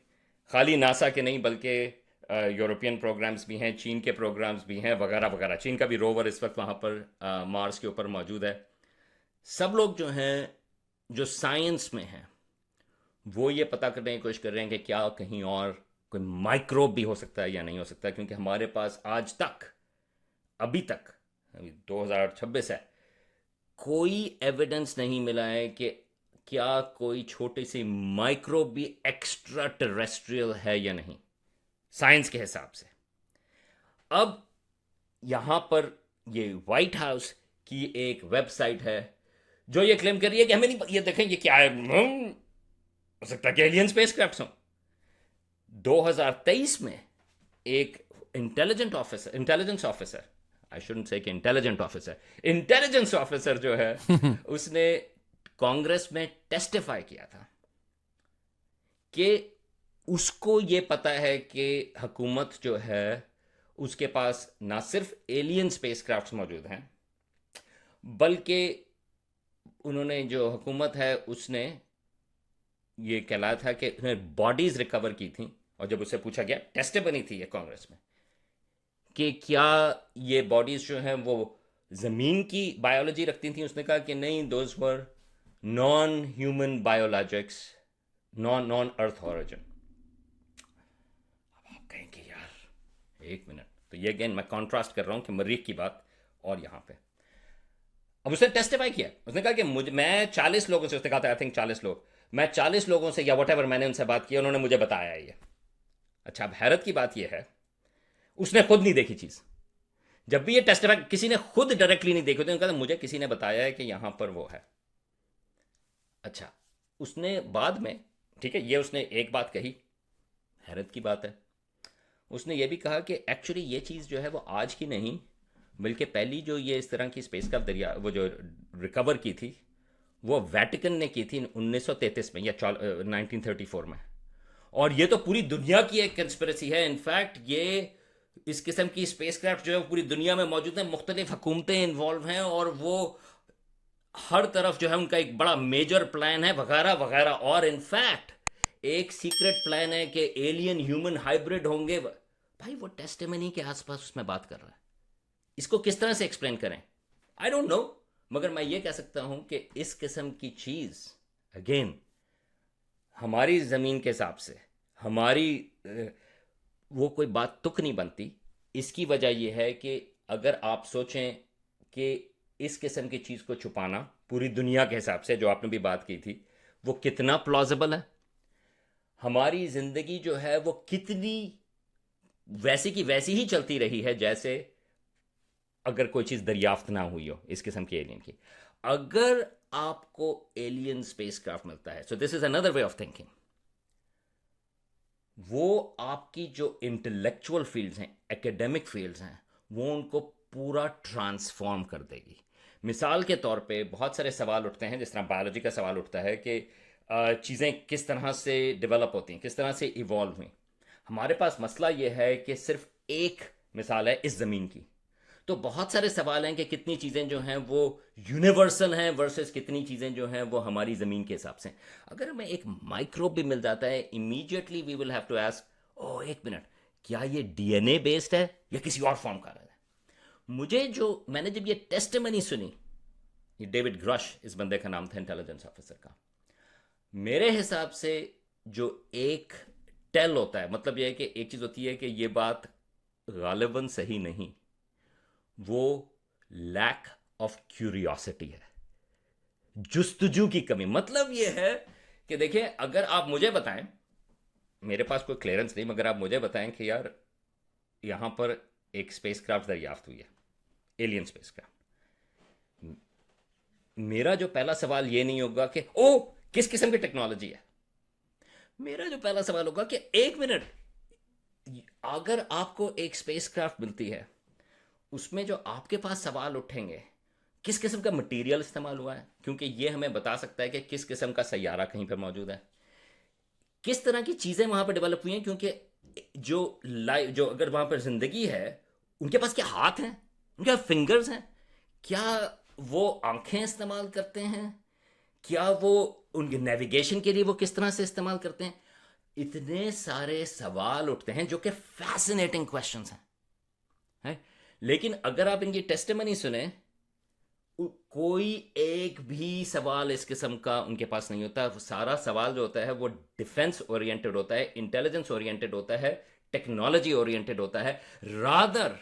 खाली नासा के नहीं, बल्कि यूरोपियन प्रोग्राम्स भी हैं, चीन के प्रोग्राम्स भी हैं, वगैरह वगैरह। चीन का भी रोवर इस वक्त वहाँ पर मार्स के ऊपर मौजूद है। सब लोग जो हैं, जो साइंस में हैं, वो ये पता करने की कोशिश कर रहे हैं कि क्या कहीं और कोई माइक्रोब भी हो सकता है या नहीं हो सकता, क्योंकि हमारे पास आज तक, अभी 2026 है, कोई एविडेंस नहीं मिला है कि क्या कोई छोटी सी माइक्रोब भी एक्स्ट्रा टेरेस्ट्रियल है या नहीं, साइंस के हिसाब से। अब यहां पर ये व्हाइट हाउस की एक वेबसाइट है जो ये क्लेम कर रही है कि हमें नहीं, ये देखें ये क्या है, हो सकता है कि एलियन स्पेसक्राफ्ट हों। 2023 में एक इंटेलिजेंस ऑफिसर, आई शुडंट से कि इंटेलिजेंस ऑफिसर जो है उसने कांग्रेस में टेस्टिफाई किया था कि उसको ये पता है कि हुकूमत जो है उसके पास ना सिर्फ एलियन स्पेसक्राफ्ट्स मौजूद हैं, बल्कि उन्होंने, जो हुकूमत है उसने ये कहलाया था कि उन्होंने बॉडीज रिकवर की थी। और जब उससे पूछा गया, टेस्ट बनी थी ये कांग्रेस में, कि क्या ये बॉडीज जो हैं वो ज़मीन की बायोलॉजी रखती थी, उसने कहा कि नहीं, those were non human biologics, non earth origin. अब आप कहेंगे यार एक मिनट, तो ये अगेन मैं कॉन्ट्रास्ट कर रहा हूं कि मरीख की बात और यहां पे। अब उसने टेस्टिफाई किया, उसने कहा कि मैं 40 लोगों से, उसने कहा था आई थिंक 40 लोग, मैं 40 लोगों से या वट मैंने उनसे बात की, उन्होंने मुझे बताया है ये। अच्छा, अब हैरत की बात यह है उसने खुद नहीं देखी चीज। जब भी ये टेस्टिफाई, किसी ने खुद डायरेक्टली नहीं देखी, तो कहा मुझे किसी ने बताया है कि यहां पर वो है। अच्छा, उसने बाद में, ठीक है, ये उसने एक बात कही, हैरत की बात है, उसने ये भी कहा कि एक्चुअली ये चीज़ जो है वो आज की नहीं, बल्कि पहली जो ये इस तरह की स्पेस का दरिया वो जो रिकवर की थी वो वेटिकन ने की थी 1933 में या 1934 में। और ये तो पूरी दुनिया की एक कंस्पिरेसी है। इनफैक्ट ये इस किस्म की स्पेसक्राफ्ट जो है वो पूरी दुनिया में मौजूद है, मुख्तलिफ हुकूमतें इन्वॉल्व हैं और वो हर तरफ जो है उनका एक बड़ा मेजर प्लान है वगैरह वगैरह। और इनफैक्ट एक सीक्रेट प्लान है कि एलियन ह्यूमन हाइब्रिड होंगे। भाई वो टेस्टिमनी के आसपास उसमें बात कर रहा है, इसको किस तरह से एक्सप्लेन करें, आई डोंट नो। मगर मैं ये कह सकता हूं कि इस किस्म की चीज अगेन हमारी जमीन के हिसाब से हमारी वो कोई बात तुक नहीं बनती। इसकी वजह यह है कि अगर आप सोचें कि इस किस्म की चीज को छुपाना पूरी दुनिया के हिसाब से, जो आपने भी बात की थी, वो कितना प्लॉजिबल है। हमारी जिंदगी जो है वो कितनी वैसी की वैसी ही चलती रही है जैसे अगर कोई चीज दरियाफ्त ना हुई हो इस किस्म की एलियन की। अगर आपको एलियन स्पेसक्राफ्ट मिलता है, so this is another way of thinking, वो आपकी जो इंटेलेक्चुअल फील्ड्स हैं, एकेडमिक फील्ड्स हैं, वो उनको पूरा ट्रांसफॉर्म कर देगी। मिसाल के तौर पे बहुत सारे सवाल उठते हैं, जिस तरह बायोलॉजी का सवाल उठता है कि चीज़ें किस तरह से डेवलप होती हैं, किस तरह से इवॉल्व हुई। हमारे पास मसला ये है कि सिर्फ एक मिसाल है इस ज़मीन की, तो बहुत सारे सवाल हैं कि कितनी चीज़ें जो हैं वो यूनिवर्सल हैं वर्सेस कितनी चीज़ें जो हैं वो हमारी ज़मीन के हिसाब से। अगर हमें एक माइक्रोब भी मिल जाता है, immediately we will have to ask, oh एक मिनट, क्या ये डीएनए बेस्ड है या किसी और फॉर्म का है। मैंने जब ये टेस्टिमनी सुनी, ये डेविड ग्रश इस बंदे का नाम था, इंटेलिजेंस ऑफिसर का, मेरे हिसाब से जो एक टेल होता है, मतलब यह है कि एक चीज़ होती है कि ये बात गालिबन सही नहीं, वो लैक ऑफ क्यूरियोसिटी है, जुस्तजू की कमी। मतलब ये है कि देखिए, अगर आप मुझे बताएं, मेरे पास कोई क्लियरेंस नहीं, मगर आप मुझे बताएं कि यार यहां पर एक स्पेसक्राफ्ट दरियाफ्त हुई है, एलियन स्पेसक्राफ्ट, मेरा जो पहला सवाल ये नहीं होगा कि ओ किस किस्म की टेक्नोलॉजी है। मेरा जो पहला सवाल होगा कि एक मिनट, अगर आपको एक स्पेसक्राफ्ट मिलती है, उसमें जो आपके पास सवाल उठेंगे, किस किस्म का मटेरियल इस्तेमाल हुआ है, क्योंकि ये हमें बता सकता है कि किस किस्म का सैयारा कहीं पर मौजूद है, किस तरह की चीज़ें वहाँ पर डेवलप हुई हैं, क्योंकि जो अगर वहाँ पर ज़िंदगी है, उनके पास क्या हाथ हैं, उनके पास फिंगर्स हैं, क्या वो आंखें इस्तेमाल करते हैं, क्या वो उनके नेविगेशन के लिए वो किस तरह से इस्तेमाल करते हैं। इतने सारे सवाल उठते हैं जो कि फैसिनेटिंग क्वेश्चंस हैं, है? लेकिन अगर आप इनकी टेस्टिमनी सुने, कोई एक भी सवाल इस किस्म का उनके पास नहीं होता। सारा सवाल जो होता है वो डिफेंस ओरिएंटेड होता है, इंटेलिजेंस ओरिएंटेड होता है, टेक्नोलॉजी ओरिएंटेड होता है, रादर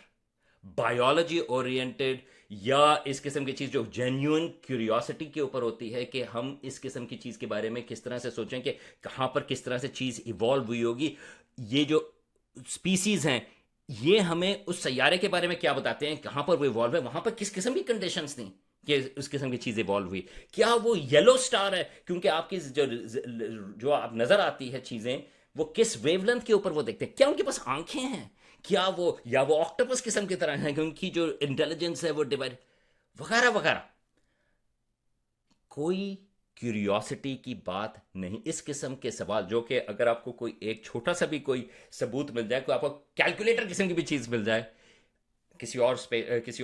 बायोलॉजी ओरिएंटेड, या इस किस्म की चीज़ जो जेन्युइन क्यूरियोसिटी के ऊपर होती है कि हम इस किस्म की चीज़ के बारे में किस तरह से सोचें कि कहाँ पर किस तरह से चीज़ इवॉल्व हुई होगी। ये जो स्पीसीज हैं ये हमें उस सैयारे के बारे में क्या बताते हैं, कहाँ पर वो इवॉल्व है, वहाँ पर किस किस्म की कंडीशंस थी कि उस किस्म की चीज़ इवॉल्व हुई। क्या वो येलो स्टार है क्योंकि आपकी जो आप नज़र आती है चीज़ें वो किस वेवलेंथ के ऊपर वो देखते हैं, क्या उनके पास आंखें हैं, क्या वो, या वो ऑक्टोपस किस्म की तरह हैं कि उनकी जो इंटेलिजेंस है वो डिवाइड वगैरह वगैरह। कोई क्यूरियोसिटी की बात नहीं। इस किस्म के सवाल जो कि अगर आपको कोई एक छोटा सा भी कोई सबूत मिल जाए, कोई आपको कैलकुलेटर किस्म की भी चीज़ मिल जाए किसी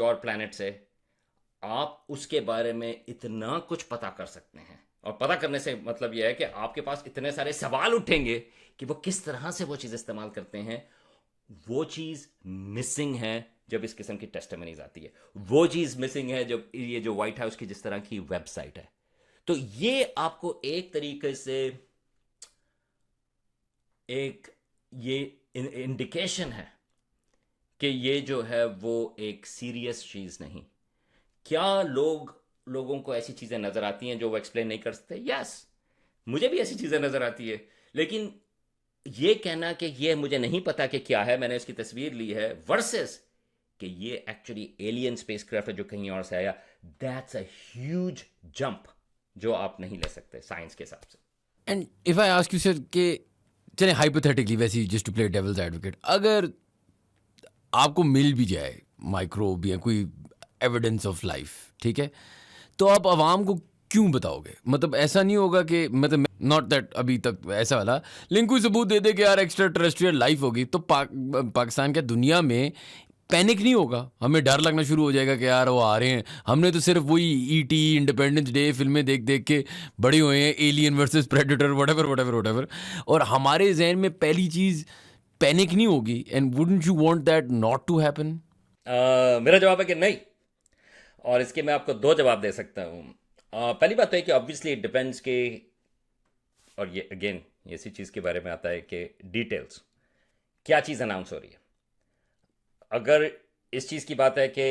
और प्लैनेट से, आप उसके बारे में इतना कुछ पता कर सकते हैं। और पता करने से मतलब यह है कि आपके पास इतने सारे सवाल उठेंगे कि वो किस तरह से वो चीज़ इस्तेमाल करते हैं। वो चीज़ मिसिंग है जब इस किस्म की टेस्टिमनीज आती है। वो चीज़ मिसिंग है जब ये जो व्हाइट हाउस की जिस तरह की वेबसाइट है। तो ये आपको एक तरीके से एक ये इंडिकेशन है कि ये जो है वो एक सीरियस चीज़ नहीं। क्या लोगों को ऐसी चीज़ें नज़र आती हैं जो वो एक्सप्लेन नहीं कर सकते? यस, मुझे भी ऐसी चीज़ें नज़र आती है, लेकिन ये कहना कि ये मुझे नहीं पता कि क्या है, मैंने इसकी तस्वीर ली है, वर्सेस कि ये एक्चुअली एलियन स्पेसक्राफ्ट है जो कहीं और से आया, दैट्स अ ह्यूज जंप जो आप नहीं ले सकते साइंस के हिसाब से। And if I ask you sir कि चले हाइपोथेटिकली वैसे just to play devil's advocate, अगर आपको मिल भी जाए माइक्रोब या कोई एविडेंस ऑफ लाइफ, ठीक है, तो आप आवाम को क्यों बताओगे? मतलब ऐसा नहीं होगा कि मतलब नॉट दैट अभी तक ऐसा वाला, लेकिन कोई सबूत दे दे कि यार एक्स्ट्रा टेरेस्ट्रियल लाइफ होगी तो पाकिस्तान के दुनिया में पैनिक नहीं होगा? हमें डर लगना शुरू हो जाएगा कि यार वो आ रहे हैं। हमने तो सिर्फ वही ईटी, इंडिपेंडेंस डे फिल्में देख देख के बड़े हुए हैं, alien versus predator, whatever whatever whatever, और हमारे जहन में पहली चीज़ पैनिक नहीं होगी। And wouldn't you want that not to happen? मेरा जवाब है कि नहीं, और इसके मैं आपको दो जवाब दे सकता हूँ। पहली बात तो है कि ऑब्वियसली इट डिपेंड्स के, और ये अगेन इसी चीज़ के बारे में आता है कि डिटेल्स, क्या चीज़ अनाउंस हो रही है। अगर इस चीज़ की बात है कि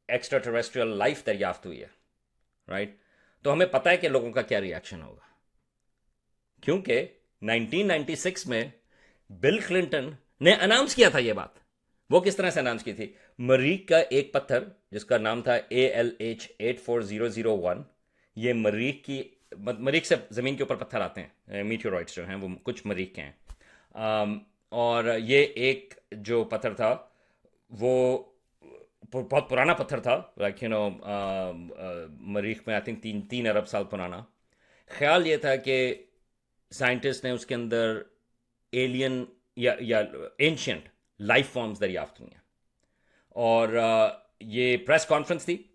एक्स्ट्रा टेरेस्ट्रियल लाइफ दरियाफ्त हुई है, राइट, तो हमें पता है कि लोगों का क्या रिएक्शन होगा, क्योंकि 1996 में बिल क्लिंटन ने अनाउंस किया था ये बात। वो किस तरह से अनाउंस की थी? मरीख का एक पत्थर जिसका नाम था ALH84001, ये मरीख से ज़मीन के ऊपर पत्थर आते हैं, मीटियोरॉइड्स जो हैं वो कुछ मरीख के हैं, और ये एक जो पत्थर था वो बहुत पुराना पत्थर था, लाइक यू नो मरीख में आई थिंक 3 अरब साल पुराना। ख्याल ये था कि साइंटिस्ट ने उसके अंदर एलियन या एंशियंट लाइफ फॉर्म्स दरियाफ्त हुई हैं, और ये प्रेस कॉन्फ्रेंस थी,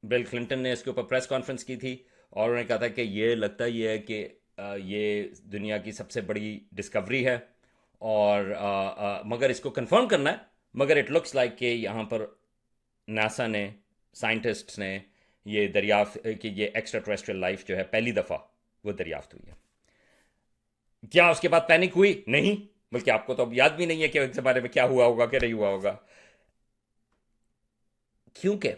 बिल क्लिंटन ने इसके ऊपर प्रेस कॉन्फ्रेंस की थी, और उन्होंने कहा था कि ये लगता ही है कि ये दुनिया की सबसे बड़ी डिस्कवरी है, और मगर इसको कंफर्म करना है, मगर इट लुक्स लाइक कि यहाँ पर नासा ने, साइंटिस्ट्स ने ये दरियाफ्त कि ये एक्स्ट्रा टेरेस्ट्रियल लाइफ जो है पहली दफ़ा वो दरियाफ्त हुई है। क्या उसके बाद पैनिक हुई? नहीं, बल्कि आपको तो अब याद भी नहीं है कि इसके बारे में क्या हुआ होगा, क्या नहीं हुआ होगा, क्योंकि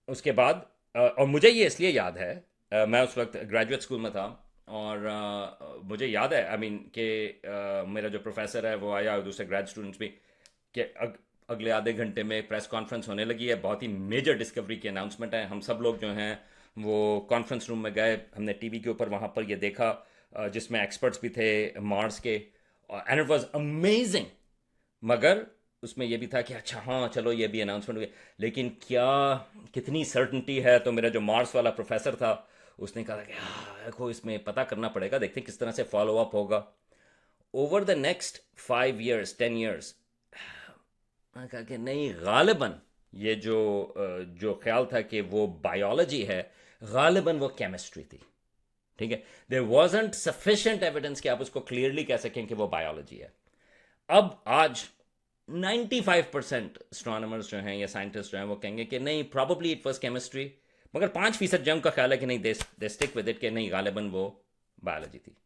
उसके बाद और मुझे ये इसलिए याद है, मैं उस वक्त ग्रेजुएट स्कूल में था, और मुझे याद है आई मीन कि मेरा जो प्रोफेसर है वो आया, और दूसरे ग्रेड स्टूडेंट्स भी, कि अगले आधे घंटे में प्रेस कॉन्फ्रेंस होने लगी है, बहुत ही मेजर डिस्कवरी की अनाउंसमेंट है। हम सब लोग जो हैं वो कॉन्फ्रेंस रूम में गए, हमने टीवी के ऊपर वहाँ पर ये देखा, जिसमें एक्सपर्ट्स भी थे मार्स के, एंड इट वाज अमेजिंग। मगर उसमें यह भी था कि अच्छा हाँ चलो ये भी अनाउंसमेंट हुई, लेकिन क्या कितनी सर्टनिटी है? तो मेरा जो मार्स वाला प्रोफेसर था उसने कहा कि देखो इसमें पता करना पड़ेगा, देखते हैं किस तरह से फॉलो अप होगा। Over the next 5 years 10 years मैंने कहा कि नहीं, गालिबन ये जो ख्याल था कि वो बायोलॉजी है, गालिबन वो केमिस्ट्री थी, ठीक है। देयर वाजंट सफिशिएंट एविडेंस कि आप उसको क्लियरली कह सकें कि वो बायोलॉजी है। अब आज 95% एस्ट्रोनॉमर्स जो हैं या साइंटिस्ट जो हैं वो कहेंगे कि नहीं, प्रॉबली इट वाज केमिस्ट्री, मगर 5% जंग का ख्याल है कि नहीं, दे स्टिक विद इट कि नहीं गालिबन वो बायोलॉजी थी।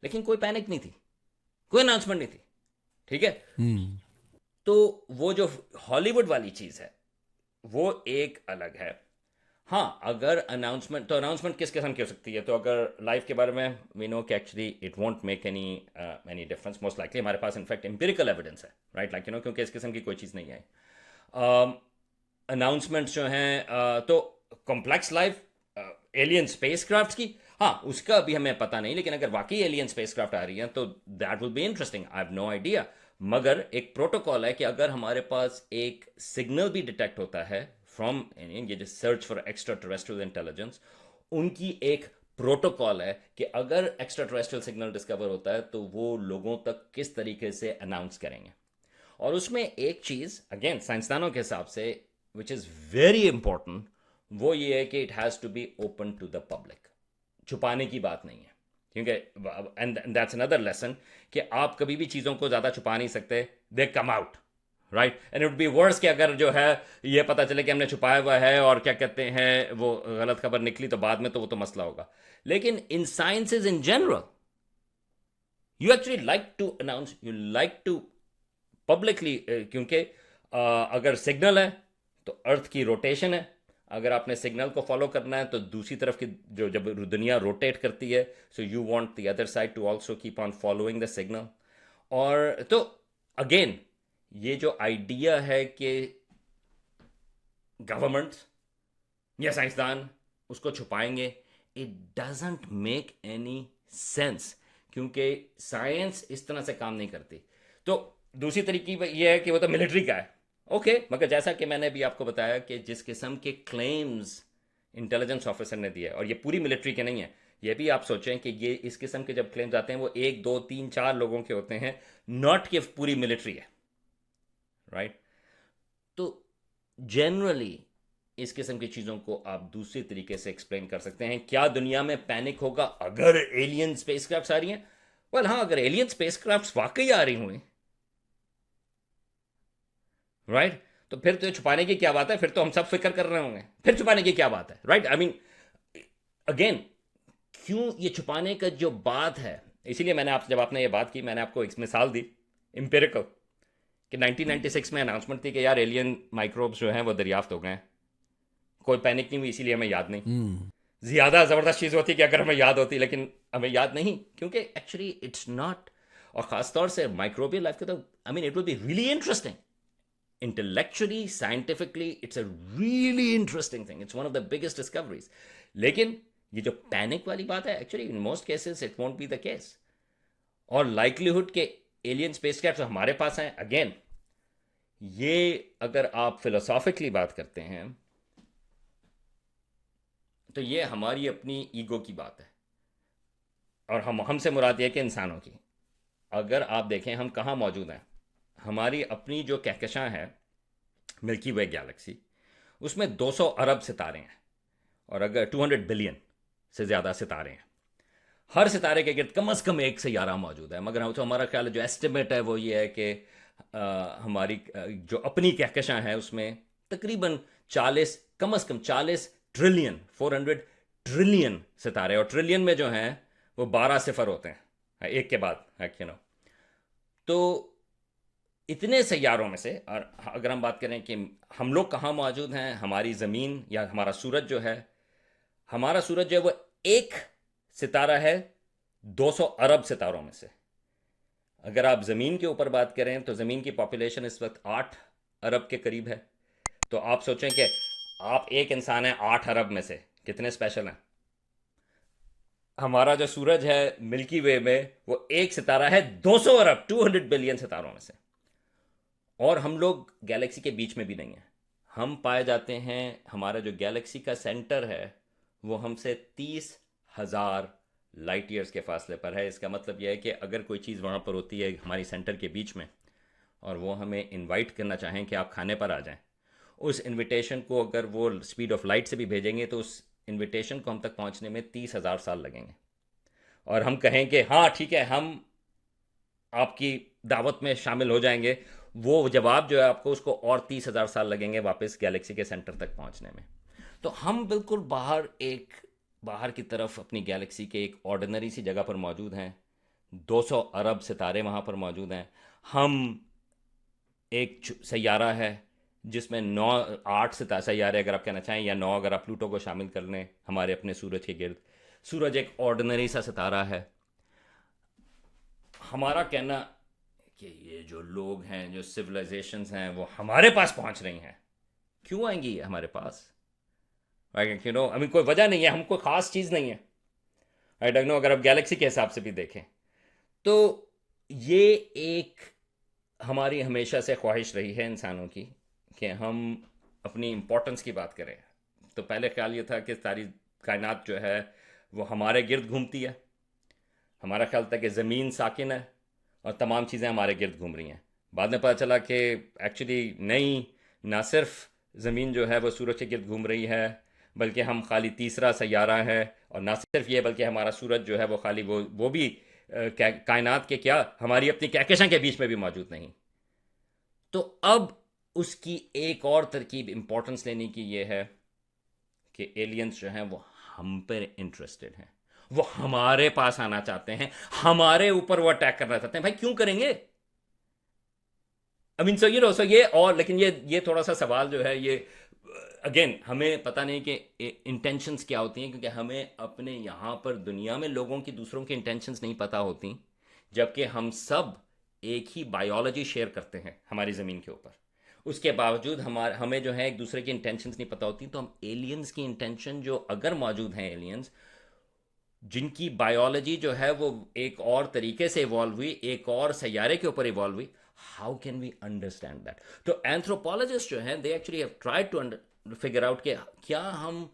लेकिन कोई पैनिक नहीं थी, कोई अनाउंसमेंट नहीं थी, ठीक है। तो वो जो हॉलीवुड वाली चीज़ है वो एक अलग है। हाँ, अगर अनाउंसमेंट, तो अनाउंसमेंट किस किस्म की हो सकती है? तो अगर लाइफ के बारे में वी नो कि actually it won't make any difference, most likely हमारे पास इनफैक्ट एम्पिरिकल एविडेंस है, राइट, लाइक क्योंकि इस किस्म की कोई चीज़ नहीं है। अनाउंसमेंट्स जो हैं तो कॉम्प्लेक्स लाइफ एलियन स्पेसक्राफ्ट की, हाँ उसका अभी हमें पता नहीं, लेकिन अगर वाकई एलियन स्पेसक्राफ्ट आ रही हैं तो that will be interesting, I have no idea. मगर एक प्रोटोकॉल है कि अगर हमारे पास एक सिग्नल भी डिटेक्ट होता है फ्रॉम ये जो search for extra terrestrial intelligence, उनकी एक प्रोटोकॉल है कि अगर एक्स्ट्रा टेरेस्ट्रियल सिग्नल डिस्कवर होता है तो वो लोगों तक किस तरीके से अनाउंस करेंगे। और उसमें एक चीज़ अगेन साइंसदानों के हिसाब से विच इज़ वेरी इंपॉर्टेंट, वो ये है कि it has to be open to the public, छुपाने की बात नहीं है, क्योंकि एंड दैट्स अनदर लेसन कि आप कभी भी चीज़ों को ज़्यादा छुपा नहीं सकते, they come out, right. And it would be worse कि अगर जो है ये पता चले कि हमने छुपाया हुआ है और क्या कहते हैं वो गलत खबर निकली तो बाद में तो वो तो मसला होगा। लेकिन in sciences in general you actually like to announce, you like to publicly, क्योंकि अगर सिग्नल है तो अर्थ की रोटेशन है, अगर आपने सिग्नल को फॉलो करना है तो दूसरी तरफ की जो जब दुनिया रोटेट करती है, so you want the other side to also keep on following the signal. और तो अगेन ये जो आइडिया है कि गवर्नमेंट या साइंसदान उसको छुपाएंगे, it doesn't make any sense, क्योंकि साइंस इस तरह से काम नहीं करती। तो दूसरी तरीके ये है कि वो तो मिलिट्री का है, ओके, मगर जैसा कि मैंने भी आपको बताया कि जिस किस्म के क्लेम्स इंटेलिजेंस ऑफिसर ने दिए, और ये पूरी मिलिट्री के नहीं है, ये भी आप सोचें कि ये इस किस्म के जब क्लेम्स आते हैं वो 1 2 3 4 लोगों के होते हैं, नॉट कि पूरी मिलिट्री है, राइट। तो जनरली इस किस्म की चीज़ों को आप दूसरे तरीके से एक्सप्लेन कर सकते हैं। क्या दुनिया में पैनिक होगा अगर एलियन स्पेसक्राफ्ट आ रही हैं? वेल हाँ, अगर एलियन स्पेसक्राफ्ट वाकई आ रही हुई, राइट, तो फिर तो छुपाने की क्या बात है, फिर तो हम सब फिक्र कर रहे होंगे, फिर छुपाने की क्या बात है, राइट। आई मीन अगेन क्यों ये छुपाने का जो बात है, इसीलिए मैंने आप जब आपने ये बात की मैंने आपको एक मिसाल दी एम्पिरिकल कि 1996 में अनाउंसमेंट थी कि यार एलियन माइक्रोब्स जो हैं वो दरियाफ्त हो गए हैं, कोई पैनिक नहीं हुई, इसीलिए हमें याद नहीं। ज़्यादा ज़बरदस्त चीज़ होती कि अगर हमें याद होती, लेकिन हमें याद नहीं क्योंकि एक्चुअली इट्स नॉट। और ख़ासतौर से माइक्रोबियल लाइफ के तो I mean it will be really interesting intellectually, scientifically, it's a really interesting thing. It's one of the biggest discoveries. लेकिन ये जो पैनिक वाली बात है, actually in most cases it won't be the case. और लाइकलीहुड के एलियन स्पेसक्राफ्ट हमारे पास हैं, अगेन ये अगर आप फिलोसॉफिकली बात करते हैं तो ये हमारी अपनी ईगो की बात है, और हमसे मुराद ये है कि इंसानों की। अगर आप देखें हम कहाँ मौजूद हैं, हमारी अपनी जो कहकशां है मिल्की वे गैलेक्सी, उसमें 200 अरब सितारे हैं, और अगर 200 बिलियन से ज़्यादा सितारे हैं, हर सितारे के गिर्द कम से कम एक सैयारा मौजूद है। मगर तो हमारा ख्याल जो एस्टिमेट है वो ये है कि हमारी जो अपनी कहकशां है उसमें तकरीबन 40 कम से कम 40 ट्रिलियन 400 ट्रिलियन सितारे, और ट्रिलियन में जो हैं वो 12 सिफर होते हैं एक के बाद, यू नो। तो इतने सैयारों में से, और अगर हम बात करें कि हम लोग कहाँ मौजूद हैं, हमारी ज़मीन या हमारा सूरज जो है, हमारा सूरज जो है वो एक सितारा है 200 अरब सितारों में से। अगर आप ज़मीन के ऊपर बात करें तो ज़मीन की पॉपुलेशन इस वक्त 8 अरब के करीब है। तो आप सोचें कि आप एक इंसान हैं 8 अरब में से, कितने स्पेशल हैं। हमारा जो सूरज है मिल्की वे में वो एक सितारा है 200 अरब 200 बिलियन सितारों में से, और हम लोग गैलेक्सी के बीच में भी नहीं हैं। हम पाए जाते हैं, हमारा जो गैलेक्सी का सेंटर है वो हमसे 30,000 लाइट ईयर्स के फासले पर है। इसका मतलब यह है कि अगर कोई चीज़ वहाँ पर होती है हमारी सेंटर के बीच में, और वो हमें इनवाइट करना चाहें कि आप खाने पर आ जाएं, उस इनविटेशन को अगर वो स्पीड ऑफ लाइट से भी भेजेंगे तो उस इनविटेशन को हम तक पहुँचने में 30,000 साल लगेंगे। और हम कहें कि हाँ ठीक है हम आपकी दावत में शामिल हो जाएंगे, वो जवाब जो है आपको उसको और 30,000 साल लगेंगे वापस गैलेक्सी के सेंटर तक पहुंचने में। तो हम बिल्कुल बाहर की तरफ अपनी गैलेक्सी के एक ऑर्डिनरी सी जगह पर मौजूद हैं। 200 अरब सितारे वहाँ पर मौजूद हैं। हम एक सैयारा है जिसमें 8 सैयारे अगर आप कहना चाहें, या 9 अगर आप प्लूटो को शामिल कर लें हमारे अपने सूरज के गिर्द। सूरज एक ऑर्डिनरी सा सितारा है। हमारा कहना कि ये जो लोग हैं, जो सिविलाइजेशंस हैं, वो हमारे पास पहुंच रही हैं। क्यों आएंगी ये हमारे पास? Right, you know, I mean कोई वजह नहीं है, हम कोई ख़ास चीज़ नहीं है। राइट, नो, अगर आप गैलेक्सी के हिसाब से भी देखें तो ये एक हमारी हमेशा से ख्वाहिश रही है इंसानों की कि हम अपनी इम्पोर्टेंस की बात करें। तो पहले ख्याल ये था कि सारी कायनात जो है वो हमारे गिर्द घूमती है। हमारा ख्याल था कि ज़मीन साकिन है और तमाम चीज़ें हमारे गिर्द घूम रही हैं। बाद में पता चला कि एक्चुअली नहीं, ना सिर्फ ज़मीन जो है वो सूरज के गिर्द घूम रही है, बल्कि हम खाली तीसरा सैयारा है। और ना सिर्फ ये, बल्कि हमारा सूरज जो है वो खाली वो भी कायनात के क्या, हमारी अपनी कहकशां के बीच में भी मौजूद नहीं। तो अब उसकी एक और तरकीब इंपॉर्टेंस लेने की ये है कि एलियंस जो हैं वो हम पर इंटरेस्टेड हैं, वो हमारे पास आना चाहते हैं, हमारे ऊपर वो अटैक करना चाहते हैं। भाई क्यों करेंगे? I mean so you know, so ये, और लेकिन ये थोड़ा सा सवाल जो है ये अगेन हमें पता नहीं कि इंटेंशंस क्या होती हैं, क्योंकि हमें अपने यहाँ पर दुनिया में लोगों की, दूसरों की इंटेंशंस नहीं पता होती, जबकि हम सब एक ही बायोलॉजी शेयर करते हैं हमारी ज़मीन के ऊपर। उसके बावजूद हमें जो है एक दूसरे की इंटेंशंस नहीं पता होती। तो हम एलियंस की इंटेंशन जो अगर मौजूद हैं, एलियंस जिनकी बायोलॉजी जो है वो एक और तरीके से इवॉल्व हुई, एक और सैयारे के ऊपर इवॉल्व हुई, how can we understand that? तो एंथ्रोपोलॉजिस्ट जो हैं, they actually have tried to figure out कि क्या हम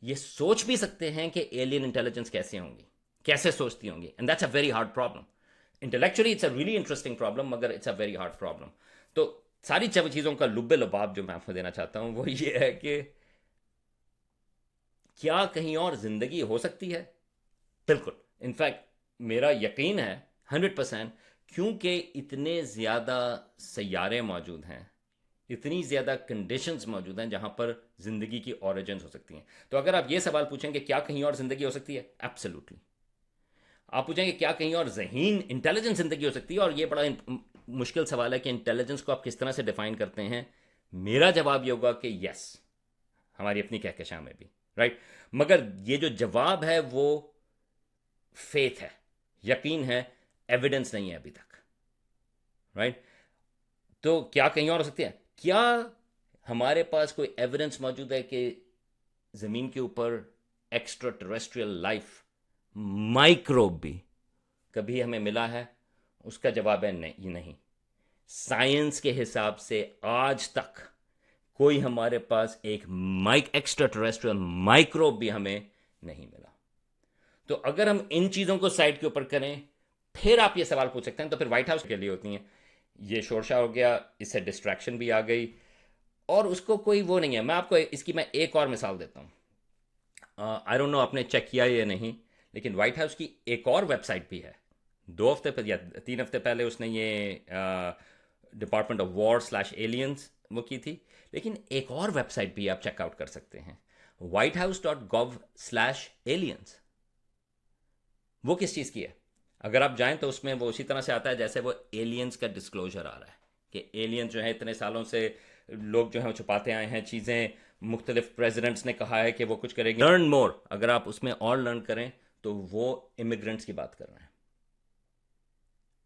ये सोच भी सकते हैं कि एलियन इंटेलिजेंस कैसे होंगी, कैसे सोचती होंगी। And that's a very hard problem. Intellectually it's a really interesting problem, मगर it's a very hard problem. तो सारी चीज़ों का लुब्बे लुबाब जो मैं आपको देना चाहता हूँ वो ये है कि क्या कहीं और ज़िंदगी हो सकती है? बिल्कुल। इनफैक्ट मेरा यकीन है 100%, क्योंकि इतने ज़्यादा सैयारे मौजूद हैं, इतनी ज़्यादा कंडीशंस मौजूद हैं जहाँ पर ज़िंदगी की ऑरिजिन्स हो सकती हैं। तो अगर आप ये सवाल पूछेंगे क्या कहीं और ज़िंदगी हो सकती है, एब्सोल्युटली। आप पूछेंगे क्या कहीं और ज़हीन इंटेलिजेंट ज़िंदगी हो सकती है, और ये बड़ा मुश्किल सवाल है कि इंटेलिजेंस को आप किस तरह से डिफाइन करते हैं। मेरा जवाब ये होगा कि यस, हमारी अपनी कहकशां में भी, राइट। मगर ये जो जवाब है वो फेथ है, यकीन है, एविडेंस नहीं है अभी तक, राइट। तो क्या कहीं और हो सकती है? क्या हमारे पास कोई एविडेंस मौजूद है कि ज़मीन के ऊपर एक्स्ट्रा टेरेस्ट्रियल लाइफ, माइक्रोब भी कभी हमें मिला है? उसका जवाब है नहीं। साइंस के हिसाब से आज तक कोई हमारे पास एक एक्स्ट्रा टेरेस्ट्रियल माइक्रोब भी हमें नहीं मिला। तो अगर हम इन चीज़ों को साइड के ऊपर करें, फिर आप ये सवाल पूछ सकते हैं, तो फिर व्हाइट हाउस के लिए होती हैं। ये शोरशा हो गया, इससे डिस्ट्रैक्शन भी आ गई, और उसको कोई वो नहीं है। मैं आपको इसकी मैं एक और मिसाल देता हूँ। आई डोंट नो आपने चेक किया या नहीं, लेकिन व्हाइट हाउस की एक और वेबसाइट भी है। 2 हफ्ते पहले या 3 हफ्ते पहले उसने ये डिपार्टमेंट ऑफ वॉर/एलियंस वो की थी, लेकिन एक और वेबसाइट भी आप चेकआउट कर सकते हैं, whitehouse.gov/aliens। वो किस चीज़ की है? अगर आप जाएं तो उसमें वो उसी तरह से आता है जैसे वो एलियंस का डिस्क्लोजर आ रहा है कि एलियंस जो है इतने सालों से लोग जो है वो छुपाते आए हैं चीज़ें, मुख्तलिफ प्रेसिडेंट्स ने कहा है कि वो कुछ करेंगे। लर्न मोर, अगर आप उसमें और लर्न करें तो वो इमिग्रेंट्स की बात कर रहे हैं।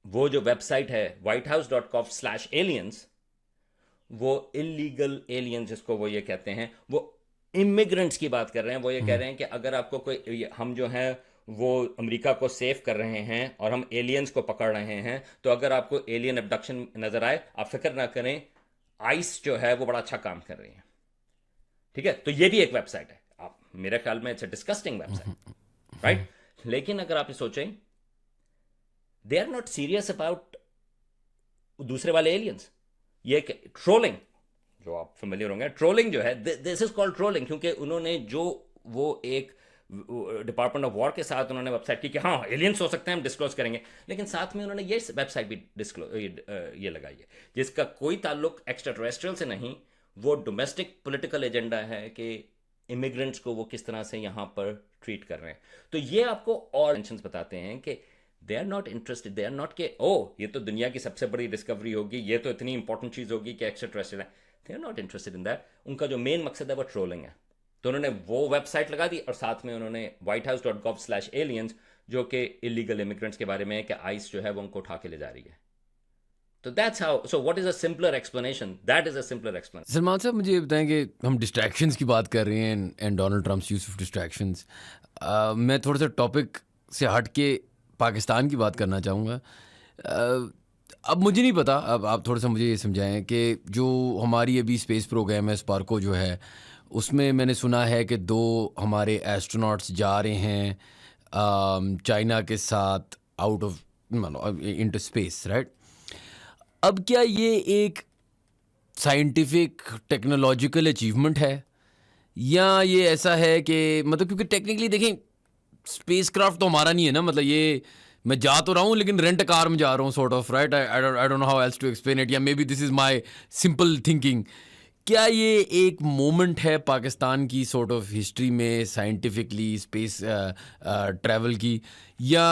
वो जो वेबसाइट है whitehouse.gov/aliens, वो इलीगल एलियंस जिसको वो ये कहते हैं, वो इमिग्रेंट्स की बात कर रहे हैं। वो ये कह रहे हैं कि अगर आपको कोई, हम जो हैं वो अमेरिका को सेव कर रहे हैं और हम एलियंस को पकड़ रहे हैं, तो अगर आपको एलियन अबडक्शन नजर आए, आप फिक्र ना करें, आइस जो है वो बड़ा अच्छा काम कर रही है। ठीक है, तो ये भी एक वेबसाइट है। आप, मेरे ख्याल में it's a disgusting website, right. लेकिन अगर आप ये सोचें, they are not serious about दूसरे वाले एलियंस। ये ट्रोलिंग, जो आप फेमिलियर होंगे, ट्रोलिंग जो है, दिस इज कॉल्ड ट्रोलिंग, क्योंकि उन्होंने जो वो एक डिपार्टमेंट ऑफ वॉर के साथ उन्होंने वेबसाइट की कि हाँ एलियंस हो सकते हैं, हम डिस्क्लोज करेंगे, लेकिन साथ में उन्होंने ये वेबसाइट भी ये लगाई है जिसका कोई ताल्लुक एक्स्ट्रा टेरेस्ट्रियल से नहीं। वो डोमेस्टिक पॉलिटिकल एजेंडा है कि इमिग्रेंट्स को वो किस तरह से यहाँ पर ट्रीट कर रहे हैं। तो ये आपको और टेंशंस बताते हैं कि they are not interested, they are not K O ये तो दुनिया की सबसे बड़ी डिस्कवरी होगी, ये तो इतनी इंपॉर्टेंट चीज़ होगी कि एक्स्ट्रा टेरेस्ट्रियल है। They are not interested in that. उनका जो मेन मकसद है वो ट्रोलिंग है। तो उन्होंने वो वेबसाइट लगा दी और साथ में उन्होंने whitehouse.gov/aliens जो कि इलीगल इमिग्रेंट्स के बारे में है कि आइस जो है वो उनको उठा के ले जा रही है। तो that's how, so what is a simpler explanation, that is a simpler explanation. Salman साहब मुझे ये बताएं कि हम डिस्ट्रैक्शंस की बात कर रहे हैं and Donald Trump's use of distractions. मैं थोड़ा सा टॉपिक से हट के पाकिस्तान की बात करना चाहूँगा। अब मुझे नहीं पता, अब आप थोड़ा सा मुझे ये समझाएं कि जो हमारी अभी स्पेस प्रोग्राम है स्पार्को जो है, उसमें मैंने सुना है कि 2 हमारे एस्ट्रोनॉट्स जा रहे हैं चाइना के साथ out of into space, right? अब क्या ये एक साइंटिफिक टेक्नोलॉजिकल अचीवमेंट है या ये ऐसा है कि मतलब क्योंकि टेक्निकली देखें स्पेस क्राफ्ट तो हमारा नहीं है ना, मतलब ये मैं जा तो रहा हूँ लेकिन रेंट कार में जा रहा हूँ sort of, right? I don't know how else to explain it, या maybe this is my simple thinking. क्या ये एक मोमेंट है पाकिस्तान की सॉर्ट ऑफ हिस्ट्री में साइंटिफिकली स्पेस ट्रैवल की, या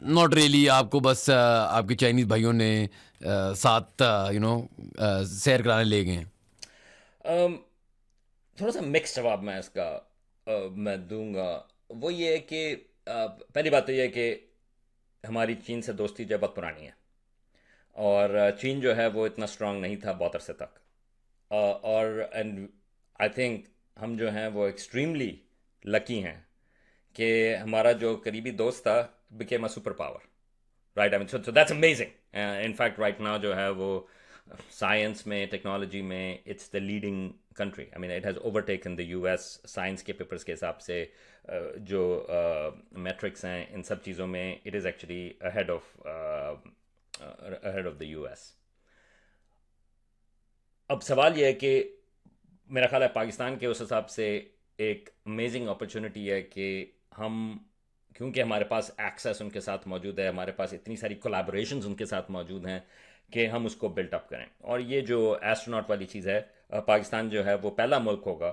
नॉट रियली, आपको बस आपके चाइनीज़ भाइयों ने साथ सैर कराने ले गए हैं? थोड़ा सा मिक्स जवाब मैं इसका मैं दूंगा। वो ये है कि पहली बात तो ये है कि हमारी चीन से दोस्ती जो है बहुत पुरानी है और चीन जो है वो इतना स्ट्रांग नहीं था बहुत अरसे तक। और एंड आई थिंक हम जो हैं वो एक्सट्रीमली लकी हैं कि हमारा जो करीबी दोस्त था became a super power, right? I mean so that's amazing. In fact right now जो है वो साइंस में, टेक्नोलॉजी में it's the leading country. I mean it has overtaken the US science के पेपर्स के हिसाब से। जो मेट्रिक्स हैं इन सब चीज़ों में it is actually ahead of the US. अब सवाल यह है कि मेरा ख्याल है पाकिस्तान के उस हिसाब से एक अमेजिंग अपॉर्चुनिटी है कि हम, क्योंकि हमारे पास एक्सेस उनके साथ मौजूद है, हमारे पास इतनी सारी कोलैबोरेशंस उनके साथ मौजूद हैं कि हम उसको बिल्ट अप करें। और ये जो एस्ट्रोनॉट वाली चीज़ है, पाकिस्तान जो है वो पहला मुल्क होगा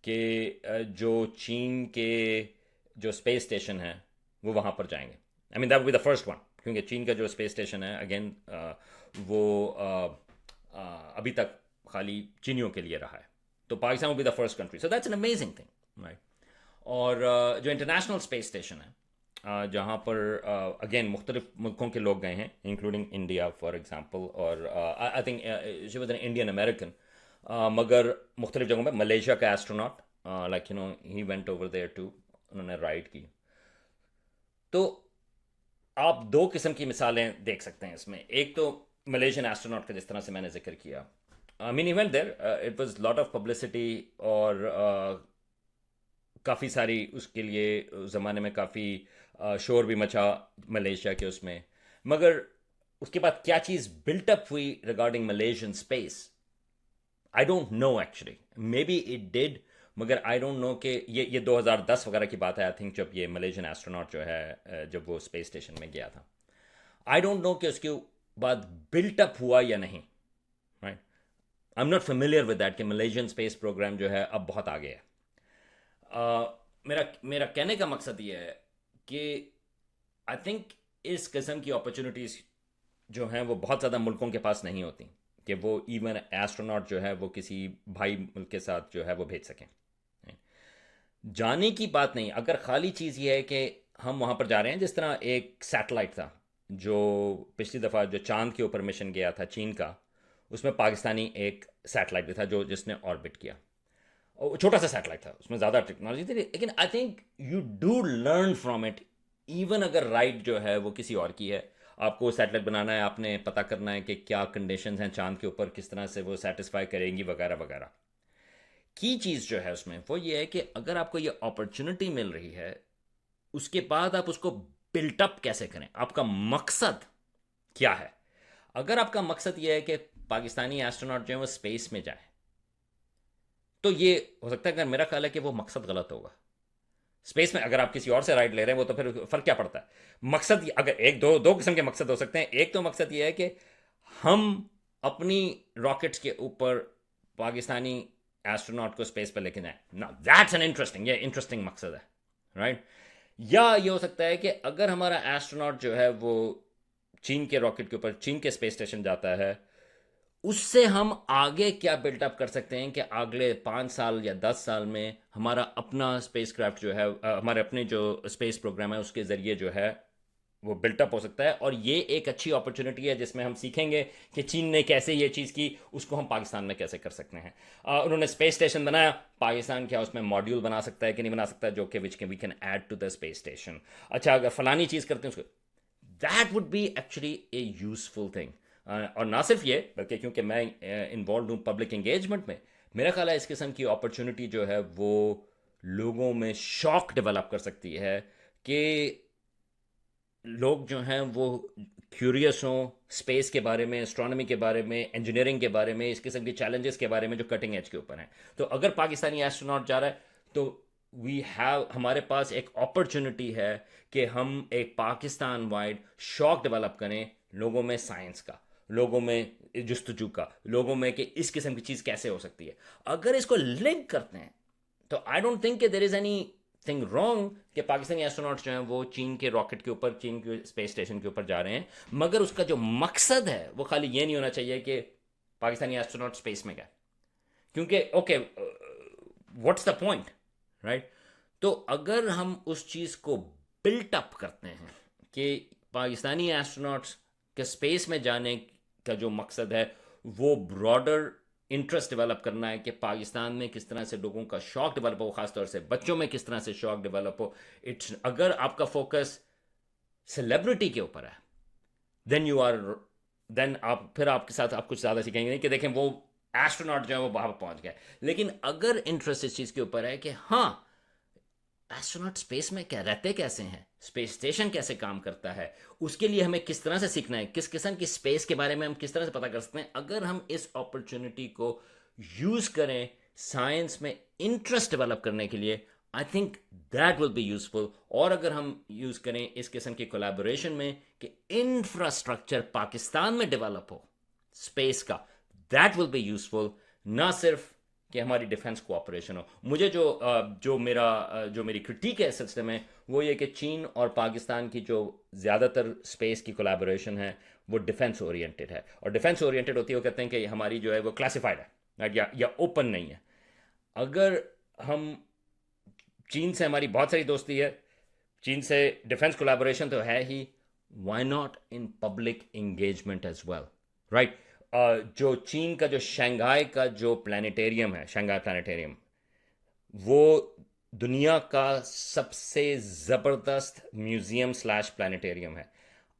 कि जो चीन के जो स्पेस स्टेशन है वो वहाँ पर जाएंगे। I mean that will be the first one, क्योंकि चीन का जो स्पेस स्टेशन है अगेन वो अभी तक खाली चीनियों के लिए रहा है। तो Pakistan will be the first country, so that's an amazing thing, right? और जो इंटरनेशनल स्पेस स्टेशन है जहाँ पर अगेन मुख्तलिफ मुल्कों के लोग गए हैं इंक्लूडिंग इंडिया फॉर एग्जांपल, और I think she was an Indian American, मगर मुख्तलिफ जगहों पर मलेशिया का astronaut like he went over there too, उन्होंने राइड की। तो आप 2 किस्म की मिसालें देख सकते हैं इसमें। एक तो मलेशियन एस्ट्रोनॉट का जिस तरह से मैंने जिक्र किया, I mean, he went there. It was lot of publicity और काफ़ी सारी उसके लिए उस ज़माने में काफ़ी शोर भी मचा मलेशिया के उसमें। मगर उसके बाद क्या चीज़ बिल्टअप हुई regarding Malaysian space, I don't no actually. May be it did, मगर आई डोंट नो कि ये 2010 वगैरह की बात है आई थिंक, जब ये मलेशियन एस्ट्रोनॉट जो है जब वो स्पेस स्टेशन में गया था। आई डोंट नो कि उसके बाद बिल्टअप हुआ या नहीं, right? I am not familiar with that कि मलेशियन स्पेस प्रोग्राम जो है अब बहुत आगे है। मेरा कहने का मकसद ये है कि आई थिंक इस किस्म की अपॉर्चुनिटीज़ जो हैं वो बहुत ज़्यादा मुल्कों के पास नहीं होती कि वो इवन एस्ट्रोनॉट जो है वो किसी भाई मुल्क के साथ जो है वो भेज सकें। जाने की बात नहीं, अगर खाली चीज़ ये है कि हम वहाँ पर जा रहे हैं, जिस तरह एक सैटेलाइट था जो पिछली दफ़ा जो चांद के ऊपर मिशन गया था चीन का, उसमें पाकिस्तानी एक सैटेलाइट भी था जो जिसने ऑर्बिट किया। और छोटा सा सैटेलाइट था, उसमें ज़्यादा टेक्नोलॉजी थी, लेकिन I think you do learn from it. Even अगर राइट जो है वो किसी और की है, आपको सैटेलाइट बनाना है, आपने पता करना है कि क्या कंडीशंस हैं चांद के ऊपर, किस तरह से वो सेटिस्फाई करेंगी वगैरह वगैरह। की चीज़ जो है उसमें वो ये है कि अगर आपको ये अपॉर्चुनिटी मिल रही है, उसके बाद आप उसको बिल्टअप कैसे करें, आपका मकसद क्या है। अगर आपका मकसद ये है कि पाकिस्तानी एस्ट्रोनॉट जो है वो स्पेस में जाए, तो ये हो सकता है, अगर मेरा ख्याल है कि वो मकसद गलत होगा। स्पेस में अगर आप किसी और से राइड ले रहे हैं वो तो फिर फ़र्क क्या पड़ता है। मकसद अगर दो किस्म के मकसद हो सकते हैं। एक तो मकसद ये है कि हम अपनी रॉकेट्स के ऊपर पाकिस्तानी एस्ट्रोनॉट को स्पेस पर लेके जाएं, ना दैट्स एन इंटरेस्टिंग मकसद है, राइट? या ये हो सकता है कि अगर हमारा एस्ट्रोनॉट जो है वो चीन के रॉकेट के ऊपर, चीन के स्पेस स्टेशन जाता है, उससे हम आगे क्या बिल्टअप कर सकते हैं कि अगले 5 साल या 10 साल में हमारा अपना स्पेसक्राफ्ट जो है, हमारे अपने जो स्पेस प्रोग्राम है उसके ज़रिए जो है वो बिल्टअप हो सकता है। और ये एक अच्छी अपॉर्चुनिटी है जिसमें हम सीखेंगे कि चीन ने कैसे ये चीज़ की, उसको हम पाकिस्तान में कैसे कर सकते हैं। उन्होंने स्पेस स्टेशन बनाया, पाकिस्तान क्या उसमें मॉड्यूल बना सकता है कि नहीं बना सकता, जो कि which we can add to the space station. अच्छा, अगर फलानी चीज़ करते हैं उसको, that would be actually a useful thing. और ना सिर्फ ये, बल्कि क्योंकि मैं इन्वॉल्व हूँ पब्लिक एंगेजमेंट में, मेरा ख्याल है इस किस्म की अपॉर्चुनिटी जो है वो लोगों में शौक डेवलप कर सकती है कि लोग जो हैं वो क्यूरियस हों स्पेस के बारे में, एस्ट्रोनॉमी के बारे में, इंजीनियरिंग के बारे में, इस किस्म के चैलेंजेस के बारे में जो कटिंग एज के ऊपर हैं। तो अगर पाकिस्तानी एस्ट्रोनॉट जा रहा है तो हमारे पास एक अपॉर्चुनिटी है कि हम एक पाकिस्तान वाइड शौक डेवलप करें लोगों में साइंस का, लोगों में जुस्तजू का, लोगों में कि इस किस्म की चीज़ कैसे हो सकती है। अगर इसको लिंक करते हैं तो आई डोंट थिंक कि there is anything wrong कि पाकिस्तानी एस्ट्रोनॉट्स जो हैं वो चीन के रॉकेट के ऊपर, चीन के स्पेस स्टेशन के ऊपर जा रहे हैं, मगर उसका जो मकसद है वो खाली ये नहीं होना चाहिए कि पाकिस्तानी एस्ट्रोनॉट स्पेस में गए, क्योंकि okay what's the point, right? तो अगर हम उस चीज़ को बिल्ट अप करते हैं कि पाकिस्तानी एस्ट्रोनॉट्स के स्पेस में जाने का जो मकसद है वो ब्रॉडर इंटरेस्ट डेवलप करना है कि पाकिस्तान में किस तरह से लोगों का शौक डेवलप हो, खासतौर से बच्चों में किस तरह से शौक डेवलप हो। अगर आपका फोकस सेलिब्रिटी के ऊपर है देन आप फिर आपके साथ आप कुछ ज़्यादा सीखेंगे नहीं कि देखें वो एस्ट्रोनॉट जो है वो वहाँ पर पहुँच गए। लेकिन अगर इंटरेस्ट इस चीज़ के ऊपर है कि हाँ एस्ट्रोनॉट स्पेस में क्या रहते कैसे हैं, स्पेस स्टेशन कैसे काम करता है, उसके लिए हमें किस तरह से सीखना है, किस किस्म की स्पेस के बारे में हम किस तरह से पता कर सकते हैं, अगर हम इस अपॉर्चुनिटी को यूज़ करें साइंस में इंटरेस्ट डेवलप करने के लिए, I think that will be useful. और अगर हम यूज़ करें इस किस्म की कोलैबोरेशन में कि इंफ्रास्ट्रक्चर पाकिस्तान में डेवलप हो स्पेस का, दैट विल बी यूजफुल, ना सिर्फ कि हमारी डिफेंस कोऑपरेशन हो। मुझे जो मेरी क्रिटिक है इस सिलसिले में वो ये कि चीन और पाकिस्तान की जो ज़्यादातर स्पेस की कोलैबोरेशन है वो डिफेंस ओरिएंटेड है, और डिफेंस ओरिएंटेड होती है वो कहते हैं कि हमारी जो है वो क्लासिफाइड है, राइट, या ओपन नहीं है। अगर हम चीन से हमारी बहुत सारी दोस्ती है, चीन से डिफेंस कोलैबोरेशन तो है ही, why not in public engagement as well, right? जो चीन का जो शंघाई का जो प्लानिटेरियम है, शंघाई प्लानिटेरियम, वो दुनिया का सबसे ज़बरदस्त म्यूज़ियम / प्लानिटेरियम है।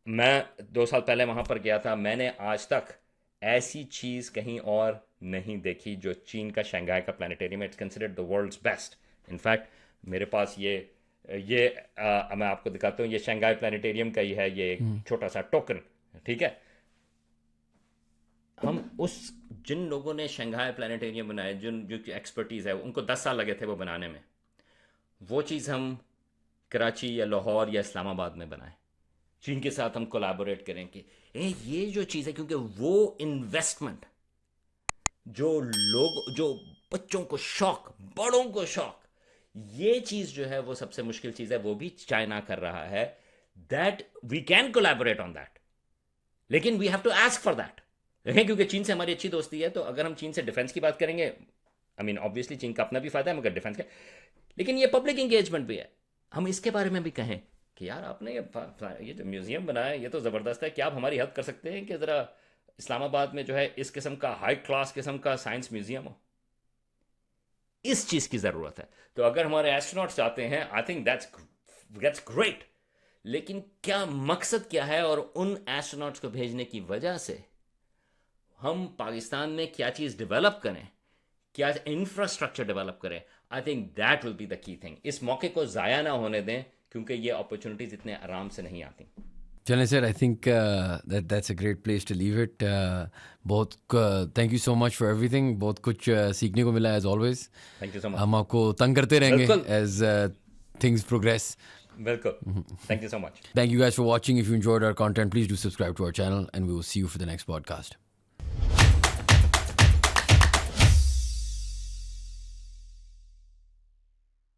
मैं 2 साल पहले वहाँ पर गया था, मैंने आज तक ऐसी चीज़ कहीं और नहीं देखी जो चीन का शंघाई का प्लानिटेरियम है। It's considered the world's best. In fact मेरे पास ये मैं आपको दिखाता हूँ, ये शंघाई प्लानिटेरियम का ही है, ये एक छोटा सा टोकन, ठीक है। हम जिन लोगों ने शंघाई प्लानिटेरियम बनाया, जो एक्सपर्टीज़ है, उनको 10 साल लगे थे वो बनाने में, वो चीज़ हम कराची या लाहौर या इस्लामाबाद में बनाएं, चीन के साथ हम कोलैबोरेट करें कि ये जो चीज़ है, क्योंकि वो इन्वेस्टमेंट जो बच्चों को शौक, बड़ों को शौक, ये चीज़ जो है वो सबसे मुश्किल चीज़ है, वो भी चाइना कर रहा है। That we can collaborate on that, लेकिन we have to ask for that, क्योंकि चीन से हमारी अच्छी दोस्ती है। तो अगर हम चीन से डिफेंस की बात करेंगे, आई मीन ऑब्वियसली चीन का अपना भी फायदा है मगर डिफेंस का, लेकिन ये पब्लिक एंगेजमेंट भी है। हम इसके बारे में भी कहें कि यार आपने ये जो म्यूजियम बनाया है ये तो ज़बरदस्त है, क्या आप हमारी हेल्प कर सकते हैं कि ज़रा इस्लामाबाद में जो है इस किस्म का हाई क्लास किस्म का साइंस म्यूजियम हो। इस चीज़ की ज़रूरत है। तो अगर हमारे एस्ट्रोनॉट्स चाहते हैं, आई थिंक दैट्स ग्रेट, लेकिन क्या मकसद क्या है, और उन एस्ट्रोनॉट्स को भेजने की वजह से हम पाकिस्तान में क्या चीज़ डेवलप करें, क्या इंफ्रास्ट्रक्चर डेवलप करें, I think that will be the key thing. इस मौके को ज़ाया ना होने दें, क्योंकि ये अपॉर्चुनिटीज़ इतने आराम से नहीं आती। चलें sir, I think that's a great place to leave it. बहुत thank you so much for everything. बहुत कुछ सीखने को मिला as always. Thank you so much. हम आपको तंग करते रहेंगे एज थिंग्स प्रोग्रेस। बिल्कुल, thank you so much. Thank you guys for watching. If you enjoyed our content, please do subscribe to our channel and we will see you for the next podcast.